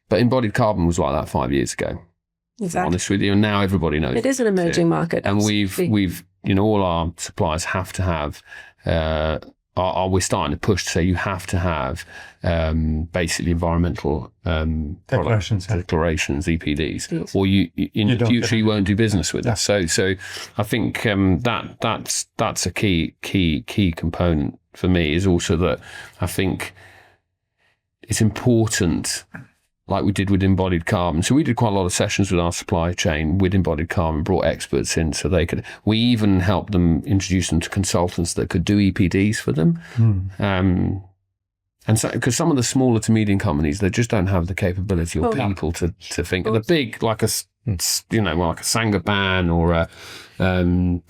But embodied carbon was like that 5 years ago. Exactly. To be honest with you, and now everybody knows it is an emerging market, and we've all our suppliers have to have. We're starting to push to say you have to have basically environmental declarations, EPDs, yes. or you in the future you won't do business with us. So I think that's a key component for me, is also that I think it's important, like we did with embodied carbon. So we did quite a lot of sessions with our supply chain with embodied carbon, brought experts in so they could, we even helped them introduce them to consultants that could do EPDs for them. And so, because some of the smaller to medium companies, they just don't have the capability or people to think. The big, like a Saint-Gobain or a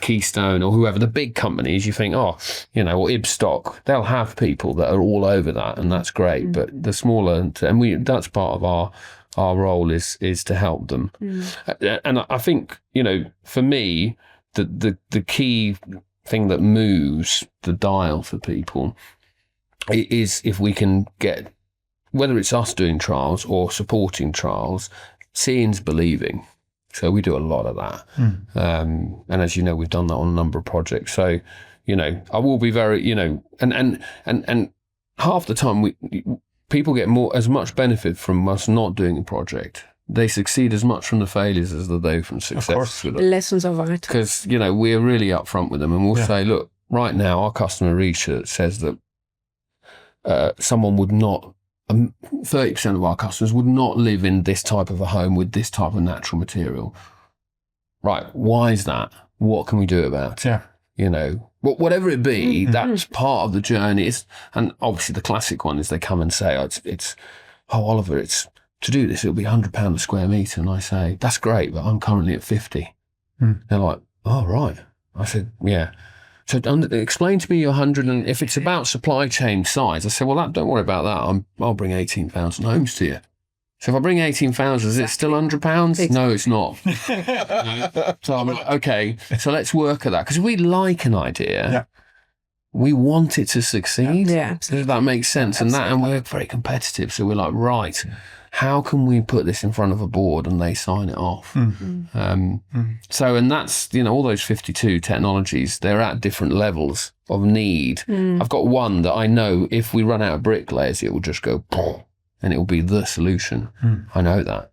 Keystone or whoever, the big companies, you think, or Ibstock, they'll have people that are all over that, and that's great. But the smaller, and that's part of our role is to help them. And I think, for me, the key thing that moves the dial for people is if we can get, whether it's us doing trials or supporting trials, seeing's believing. So we do a lot of that. And as you know, we've done that on a number of projects. So, I will be very, and half the time people get as much benefit from us not doing a project. They succeed as much from the failures as they do from success. With it. Lessons are vital. Because, we're really upfront with them, and we'll say, look, right now our customer research says that someone would not, 30% of our customers would not live in this type of a home with this type of natural material. Right. Why is that? What can we do about it? Whatever it be, that's part of the journey. And obviously the classic one is they come and say, Oliver, it's to do this, it'll be £100 a square metre. And I say, that's great, but I'm currently at 50. They're like, oh, right. I said, yeah. So explain to me your 100, and if it's about supply chain size, I said, well, don't worry about that. I'll bring 18,000 homes to you. So if I bring 18,000, is it still £100? No, it's not. So I'm like, okay, so let's work at that. Because we like an idea. We want it to succeed. Does that make sense? And we're very competitive. So we're like, right, how can we put this in front of a board and they sign it off? So, and that's, all those 52 technologies, they're at different levels of need. I've got one that I know if we run out of bricklayers, it will just go boom, and it will be the solution. I know that.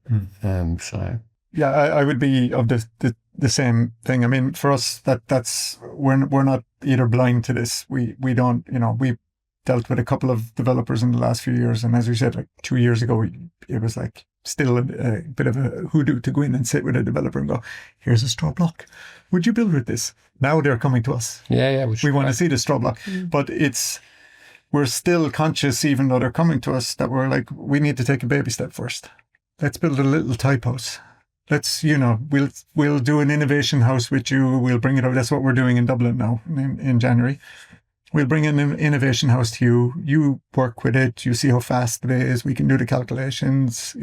So. Yeah, I would be of the same thing. I mean, for us, that's we're not either blind to this. We don't, we dealt with a couple of developers in the last few years, and as we said, like 2 years ago, it was like still a bit of a hoodoo to go in and sit with a developer and go, here's a straw block. Would you build with this? Now they're coming to us. Yeah. We want to see the straw block, but we're still conscious, even though they're coming to us, that we're like, we need to take a baby step first. Let's build a little type house. Let's, we'll do an innovation house with you. We'll bring it over. That's what we're doing in Dublin now in January. We'll bring in an innovation house to you. You work with it. You see how fast it is. We can do the calculations,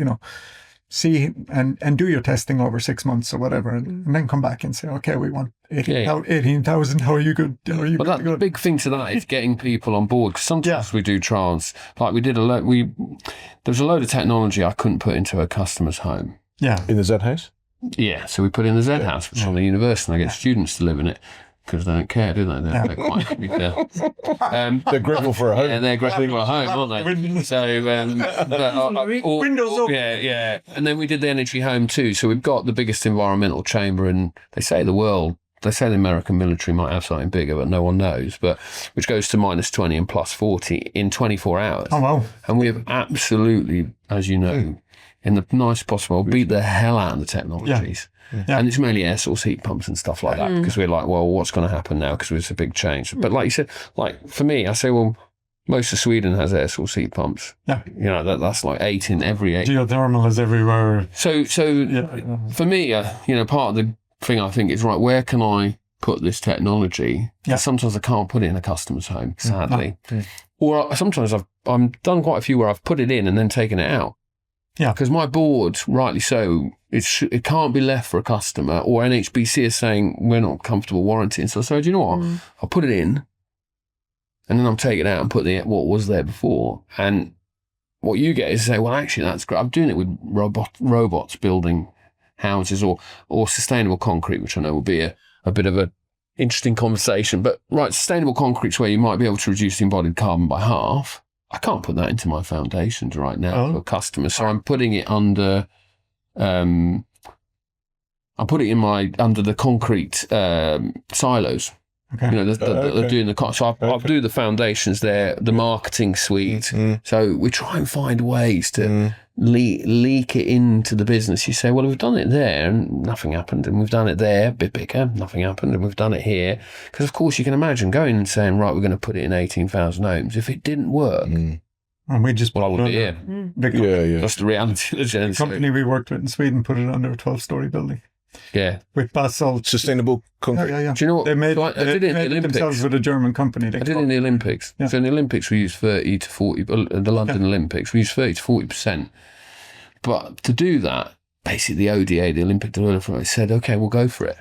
see and do your testing over 6 months or whatever. And then come back and say, okay, we want 18,000. How are you good? But that big thing to that is getting people on board. Because sometimes we do trials. Like we did there's a load of technology I couldn't put into a customer's home. Yeah. In the Z house? Yeah. So we put in the Z house, which is on the university, and I get students to live in it. Because they don't care, do they? They're quite they're grateful for a home. Yeah, they're grateful for a home, aren't they? So, windows up. Yeah. And then we did the energy home too. So we've got the biggest environmental chamber in, they say the world. They say the American military might have something bigger, but no one knows. But which goes to -20 and +40 in 24 hours. Oh wow! And we have absolutely, as you know, in the nicest possible, beat the hell out of the technologies. Yeah. And it's mainly air source heat pumps and stuff like that, because we're like, well, what's going to happen now? Because it's a big change. But like you said, like for me, I say, well, most of Sweden has air source heat pumps. Yeah. That's like 8 in every 8. Geothermal is everywhere. So for me, part of the thing I think is, right, where can I put this technology? Yeah. Sometimes I can't put it in a customer's home, sadly. Or sometimes I've done quite a few where I've put it in and then taken it out. Yeah. Because my board, rightly so, It can't be left for a customer, or NHBC is saying we're not comfortable warranting. So I said, do you know what? I'll put it in, and then I'll take it out and put what was there before. And what you get is say, well, actually, that's great. I'm doing it with robots building houses or sustainable concrete, which I know will be a bit of a interesting conversation. But right, sustainable concrete's where you might be able to reduce the embodied carbon by half. I can't put that into my foundations right now for a customer, so I'm putting it under. I put it under the concrete silos. Okay. You know, they're doing so I'll do the foundations there, the marketing suite. So we try and find ways to leak it into the business. You say, well, we've done it there and nothing happened, and we've done it there, a bit bigger, nothing happened, and we've done it here. Because of course you can imagine going and saying, right, we're going to put it in 18,000 homes. If it didn't work, and we just I would be here. That's the reality. The company we worked with in Sweden put it under a 12-story building. Yeah, with basalt, sustainable concrete. Yeah. Do you know what? They made I did it in the it Olympics. themselves with a German company. I did it in the Olympics. Yeah. So in the Olympics, we used 30 to 40. The London Olympics, we used 30 to 40%. But to do that, basically the ODA, the Olympic Development, said, "Okay, we'll go for it."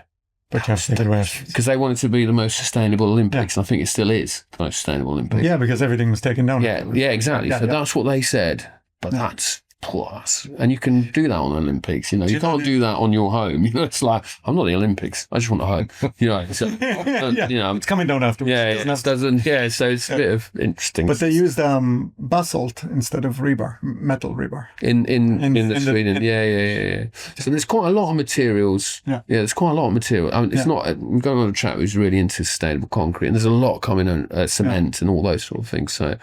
But you have to take it away because they wanted to be the most sustainable Olympics, and I think it still is the most sustainable Olympics. Yeah, because everything was taken down. Yeah, exactly. So that's what they said. But that's plus, and you can do that on the Olympics. You know, you can't do that on your home. You know, it's like, I'm not the Olympics. I just want a home. You know, so, you know, it's coming down afterwards. So it's a bit of interesting. But they used basalt instead of rebar, metal rebar. In Sweden. Yeah. So there's quite a lot of materials. Yeah, there's quite a lot of material. I mean, it's not. I'm going on a chat who's really into sustainable concrete, and there's a lot coming on cement and all those sort of things. So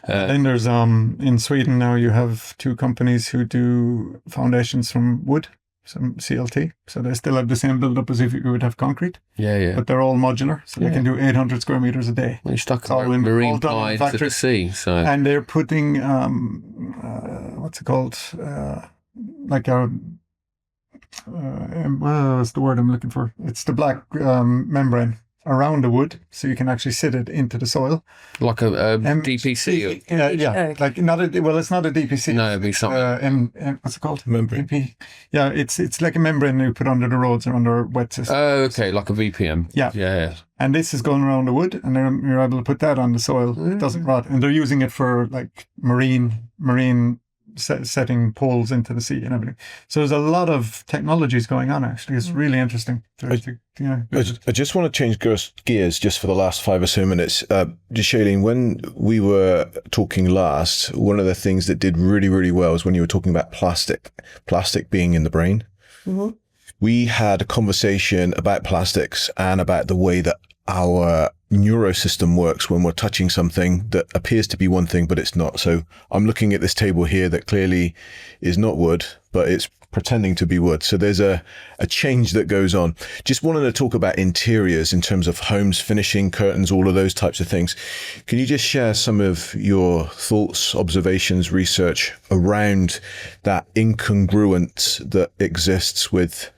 then there's in Sweden now you have two companies who do foundations from wood, some CLT. So they still have the same build-up as if you would have concrete. Yeah. But they're all modular, so they can do 800 square meters a day. Well, you're stuck in marine ply to the sea. So. And they're putting, what's it called? Like a, what's the word I'm looking for? It's the black membrane around the wood, so you can actually sit it into the soil, like a DPC. Like not a. Well, it's not a DPC. No, it'd be something. What's it called? Membrane. VP. Yeah, it's like a membrane you put under the roads or under wet systems. Oh, okay, like a VPM. Yeah. And this is going around the wood, and then you're able to put that on the soil. It doesn't rot, and they're using it for like marine. Setting poles into the sea and everything. So there's a lot of technologies going on, actually. It's really interesting. I just want to change gears just for the last 5 or so minutes. Chaline, when we were talking last, one of the things that did really, really well is when you were talking about plastic being in the brain. Mm-hmm. We had a conversation about plastics and about the way that our neurosystem works when we're touching something that appears to be one thing, but it's not. So I'm looking at this table here that clearly is not wood, but it's pretending to be wood. So there's a change that goes on. Just wanted to talk about interiors in terms of homes, finishing, curtains, all of those types of things. Can you just share some of your thoughts, observations, research around that incongruence that exists with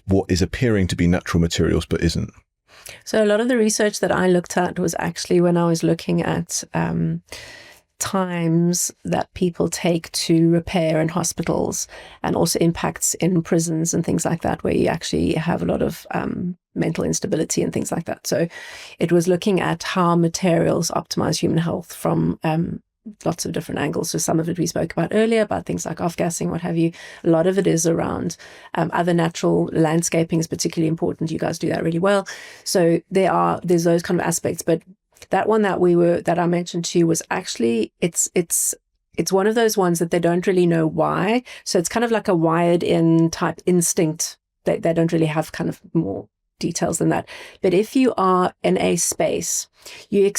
what is appearing to be natural materials, but isn't? So a lot of the research that I looked at was actually when I was looking at times that people take to repair in hospitals, and also impacts in prisons and things like that, where you actually have a lot of mental instability and things like that. So it was looking at how materials optimize human health from lots of different angles. So some of it we spoke about earlier, about things like off-gassing, what have you. A lot of it is around other natural landscaping is particularly important. You guys do that really well. So there's those kind of aspects. But that one that I mentioned to you was actually, it's one of those ones that they don't really know why. So it's kind of like a wired in type instinct. They don't really have kind of more details than that. But if you are in a space, you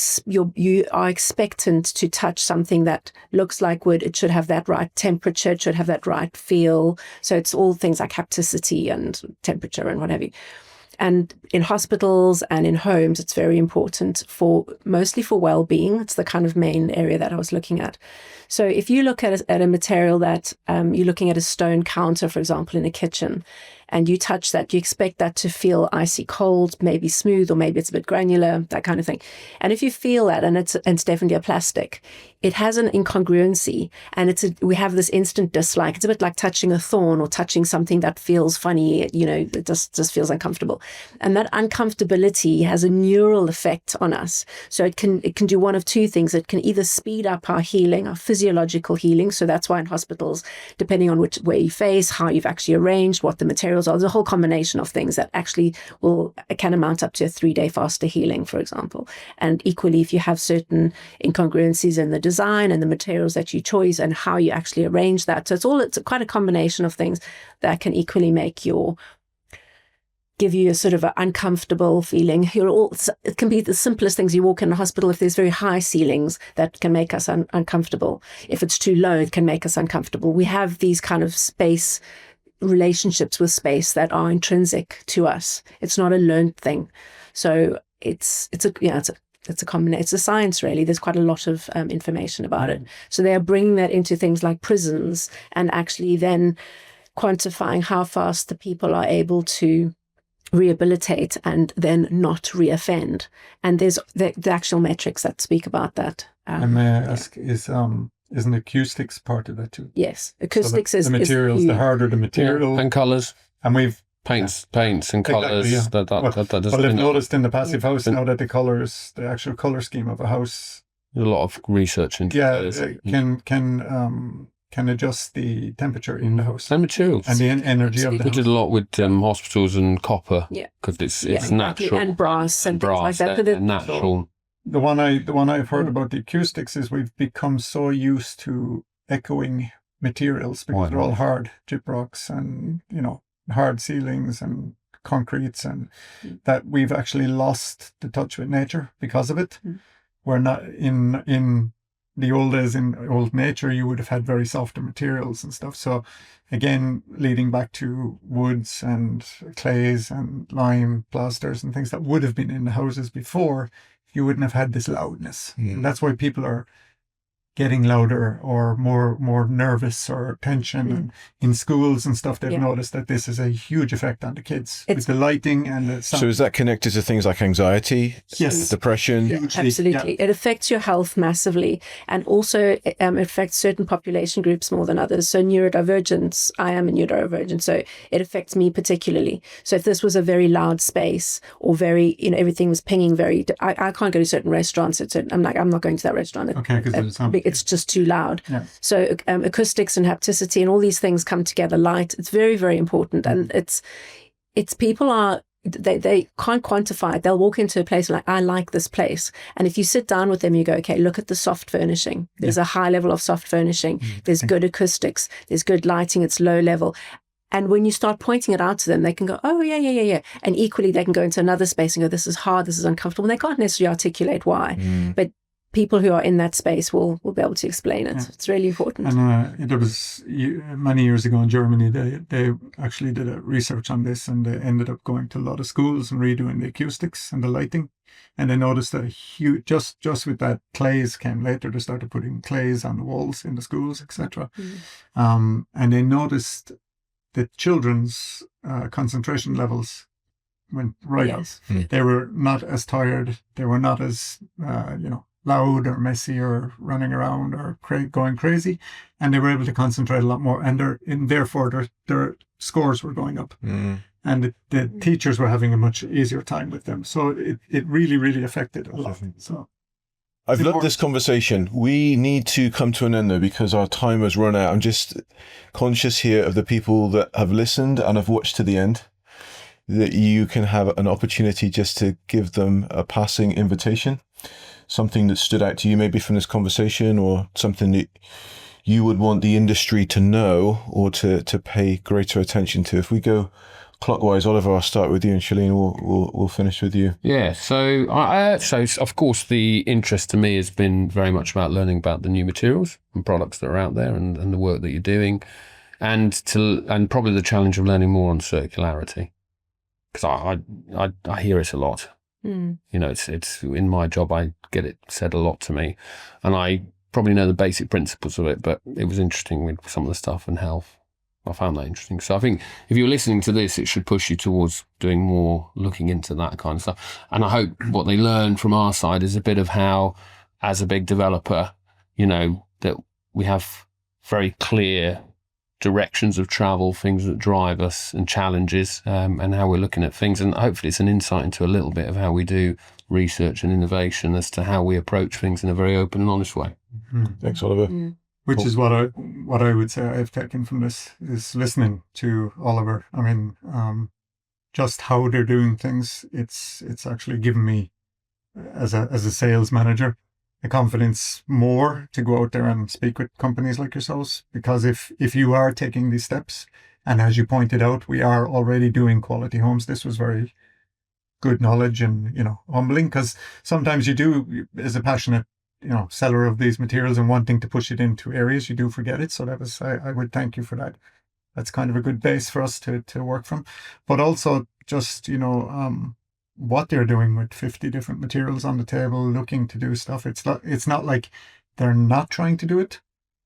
are expectant to touch something that looks like wood. It should have that right temperature. It should have that right feel. So it's all things like hapticity and temperature and what have you. And in hospitals and in homes, it's very important mostly for well-being. It's the kind of main area that I was looking at. So if you look at a material that you're looking at a stone counter, for example, in a kitchen, and you touch that, you expect that to feel icy cold, maybe smooth, or maybe it's a bit granular, that kind of thing. And if you feel that, and it's definitely a plastic, it has an incongruency, and we have this instant dislike. It's a bit like touching a thorn or touching something that feels funny, it just feels uncomfortable. And that uncomfortability has a neural effect on us. So it can do one of two things. It can either speed up our healing, our physiological healing. So that's why in hospitals, depending on where you face, how you've actually arranged, what the materials are, there's a whole combination of things that actually can amount up to a 3-day faster healing, for example. And equally, if you have certain incongruencies in the design and the materials that you choose and how you actually arrange that. So it's quite a combination of things that can equally give you a sort of an uncomfortable feeling. It can be the simplest things. You walk in a hospital, if there's very high ceilings, that can make us uncomfortable. If it's too low, it can make us uncomfortable. We have these kind of space relationships with space that are intrinsic to us. It's not a learned thing. So it's a combination. It's a science, really. There's quite a lot of information about it. So they are bringing that into things like prisons and actually then quantifying how fast the people are able to rehabilitate and then not reoffend. And there's the actual metrics that speak about that. And may I ask, isn't acoustics part of that too? Yes, acoustics so the materials, the harder the material, and colours, and we've paints and colours. Exactly, yeah. Well, I've noticed in the passive house now that the actual colour scheme of a house, there's a lot of research into can adjust the temperature in the house and materials and the energy of the house. We did a lot with hospitals and copper, because it's natural, and brass and things like that. They're natural. The one I've heard about the acoustics is we've become so used to echoing materials because they're all hard gyprocks and hard ceilings and concretes, and that we've actually lost the touch with nature because of it. We're not in the old days, in old nature, you would have had very softer materials and stuff. So again, leading back to woods and clays and lime plasters and things that would have been in the houses before, you wouldn't have had this loudness. And that's why people are getting louder or more nervous or tension. And in schools and stuff, they've noticed that this is a huge effect on the kids with the lighting and the sound. So is that connected to things like anxiety, depression? Absolutely. It affects your health massively, and also it affects certain population groups more than others. So neurodivergence, I am a neurodivergent, so it affects me particularly. So if this was a very loud space or very, everything was pinging I can't go to certain restaurants. I'm not going to that restaurant. Okay, because it's just too loud. So acoustics and hapticity and all these things come together. Light, it's very, very important. And it's people they can't quantify it. They'll walk into a place like, I like this place. And if you sit down with them, you go, okay, look at the soft furnishing. There's a high level of soft furnishing. There's good acoustics. There's good lighting. It's low level. And when you start pointing it out to them, they can go, oh, yeah. And equally, they can go into another space and go, this is hard, this is uncomfortable. And they can't necessarily articulate why. But people who are in that space will be able to explain it. It's really important. And there was many years ago in Germany, they actually did a research on this, and they ended up going to a lot of schools and redoing the acoustics and the lighting. And they noticed that just with that, clays came later. They started putting clays on the walls in the schools, etc. And they noticed that children's concentration levels went right up. They were not as tired. They were not as loud or messy or running around or going crazy, and they were able to concentrate a lot more, and therefore their scores were going up, and the teachers were having a much easier time with them. So it really, really affected a lot. So I've loved this conversation. We need to come to an end though, because our time has run out. I'm just conscious here of the people that have listened and have watched to the end, that you can have an opportunity just to give them a passing invitation, something that stood out to you maybe from this conversation, or something that you would want the industry to know or to pay greater attention to. If we go clockwise, Oliver, I'll start with you, and Chaline, we'll finish with you. Yeah, so so of course the interest to me has been very much about learning about the new materials and products that are out there, and the work that you're doing, and probably the challenge of learning more on circularity, because I hear it a lot. It's in my job, I get it said a lot to me, and I probably know the basic principles of it, but it was interesting with some of the stuff and health. I found that interesting. So I think if you're listening to this, it should push you towards doing more, looking into that kind of stuff. And I hope what they learn from our side is a bit of how, as a big developer, that we have very clear directions of travel, things that drive us and challenges, and how we're looking at things. And hopefully it's an insight into a little bit of how we do research and innovation as to how we approach things in a very open and honest way. Thanks, Oliver. Which is what I would say I've taken from this, is listening to Oliver. I mean, just how they're doing things. It's actually given me, as a sales manager, the confidence more to go out there and speak with companies like yourselves. Because if you are taking these steps, and as you pointed out, we are already doing quality homes. This was very good knowledge and humbling, because sometimes you do, as a passionate seller of these materials and wanting to push it into areas, you do forget it. So that was, I would thank you for that. That's kind of a good base for us to work from. But also just, what they're doing with 50 different materials on the table, looking to do stuff. It's not like they're not trying to do it.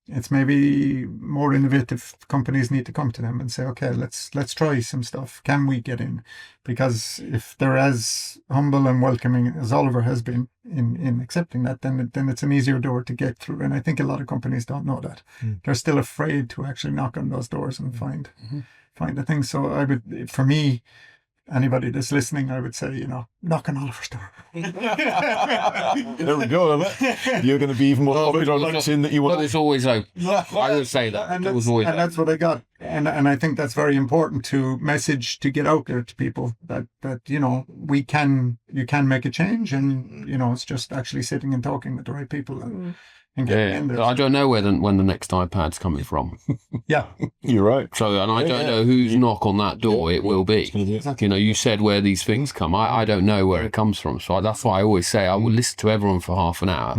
It's maybe more innovative companies need to come to them and say, okay, let's try some stuff. Can we get in? Because if they're as humble and welcoming as Oliver has been in accepting that, then it's an easier door to get through. And I think a lot of companies don't know that. They're still afraid to actually knock on those doors and find the thing. So I would, for me, anybody that's listening, I would say, knock on Oliver's door. There we go. You're going to be even more popular on LinkedIn that you want. But it's always open. I would say that. And that's what I got. And I think that's very important to get out there to people that you can make a change, and it's just actually sitting and talking with the right people and getting in there. I don't know when the next iPad's coming from. Yeah, you're right. So, and I don't know whose knock on that door it will be. Exactly. You said where these things come. I don't know where it comes from. So that's why I always say I will listen to everyone for half an hour.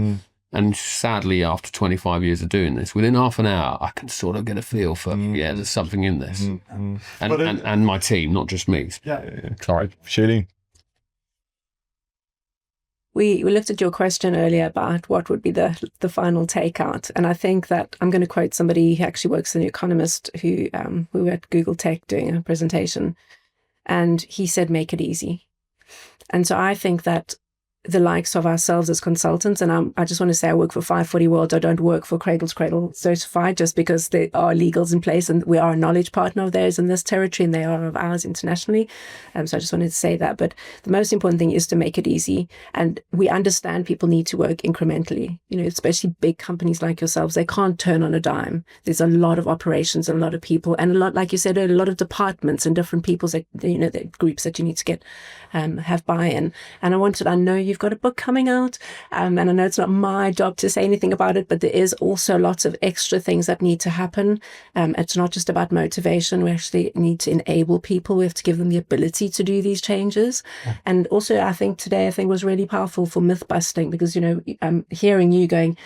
And sadly, after 25 years of doing this, within half an hour, I can sort of get a feel for, there's something in this. And my team, not just me. Yeah. Sorry. Chaline. We looked at your question earlier about what would be the final takeout. And I think that I'm going to quote somebody who actually works as an economist who we were at Google Tech doing a presentation. And he said, make it easy. And so I think that the likes of ourselves as consultants, and I just want to say I work for 540 World. I don't work for Cradle to Cradle certified just because there are legals in place and we are a knowledge partner of theirs in this territory and they are of ours internationally. So I just wanted to say that. But the most important thing is to make it easy. And we understand people need to work incrementally, especially big companies like yourselves. They can't turn on a dime. There's a lot of operations and a lot of people and a lot, like you said, a lot of departments and different people's, the groups that you need to get, have buy-in. And I know you've got a book coming out, and I know it's not my job to say anything about it, but there is also lots of extra things that need to happen. It's not just about motivation. We actually need to enable people. We have to give them the ability to do these changes. And also, I think today was really powerful for myth busting, because I'm hearing you going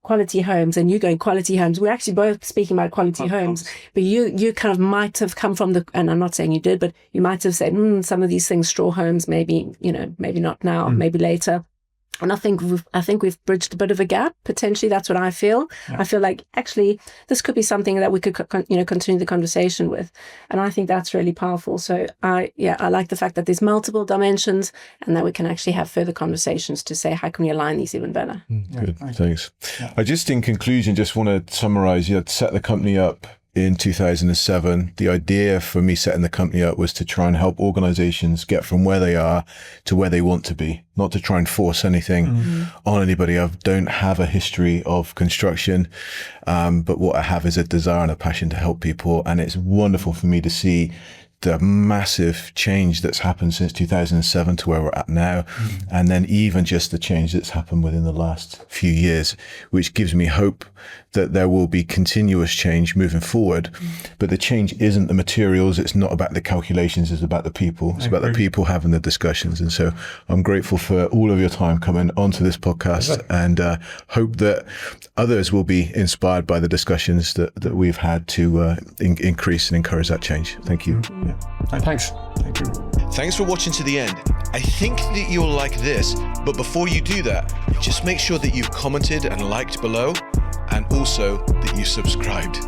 quality homes and you going quality homes. We're actually both speaking about quality homes, but you kind of might have come from and I'm not saying you did, but you might have said, some of these things, straw homes, maybe, maybe not now, maybe later. And I think we've bridged a bit of a gap. Potentially, that's what I feel. Yeah. I feel like actually this could be something that we could continue the conversation with, and I think that's really powerful. So I like the fact that there's multiple dimensions and that we can actually have further conversations to say how can we align these even better. Good, thanks. Yeah. I just, in conclusion, just want to summarize. You had set the company up in 2007. The idea for me setting the company up was to try and help organizations get from where they are to where they want to be, not to try and force anything on anybody. I don't have a history of construction, but what I have is a desire and a passion to help people. And it's wonderful for me to see the massive change that's happened since 2007 to where we're at now. And then even just the change that's happened within the last few years, which gives me hope that there will be continuous change moving forward. But the change isn't the materials. It's not about the calculations. It's about the people. It's about the people having the discussions. And so I'm grateful for all of your time coming onto this podcast, and hope that others will be inspired by the discussions that we've had to increase and encourage that change. Thank you. Thanks. Thank you. Thanks for watching to the end. I think that you'll like this, but before you do that, just make sure that you've commented and liked below, and also that you subscribed.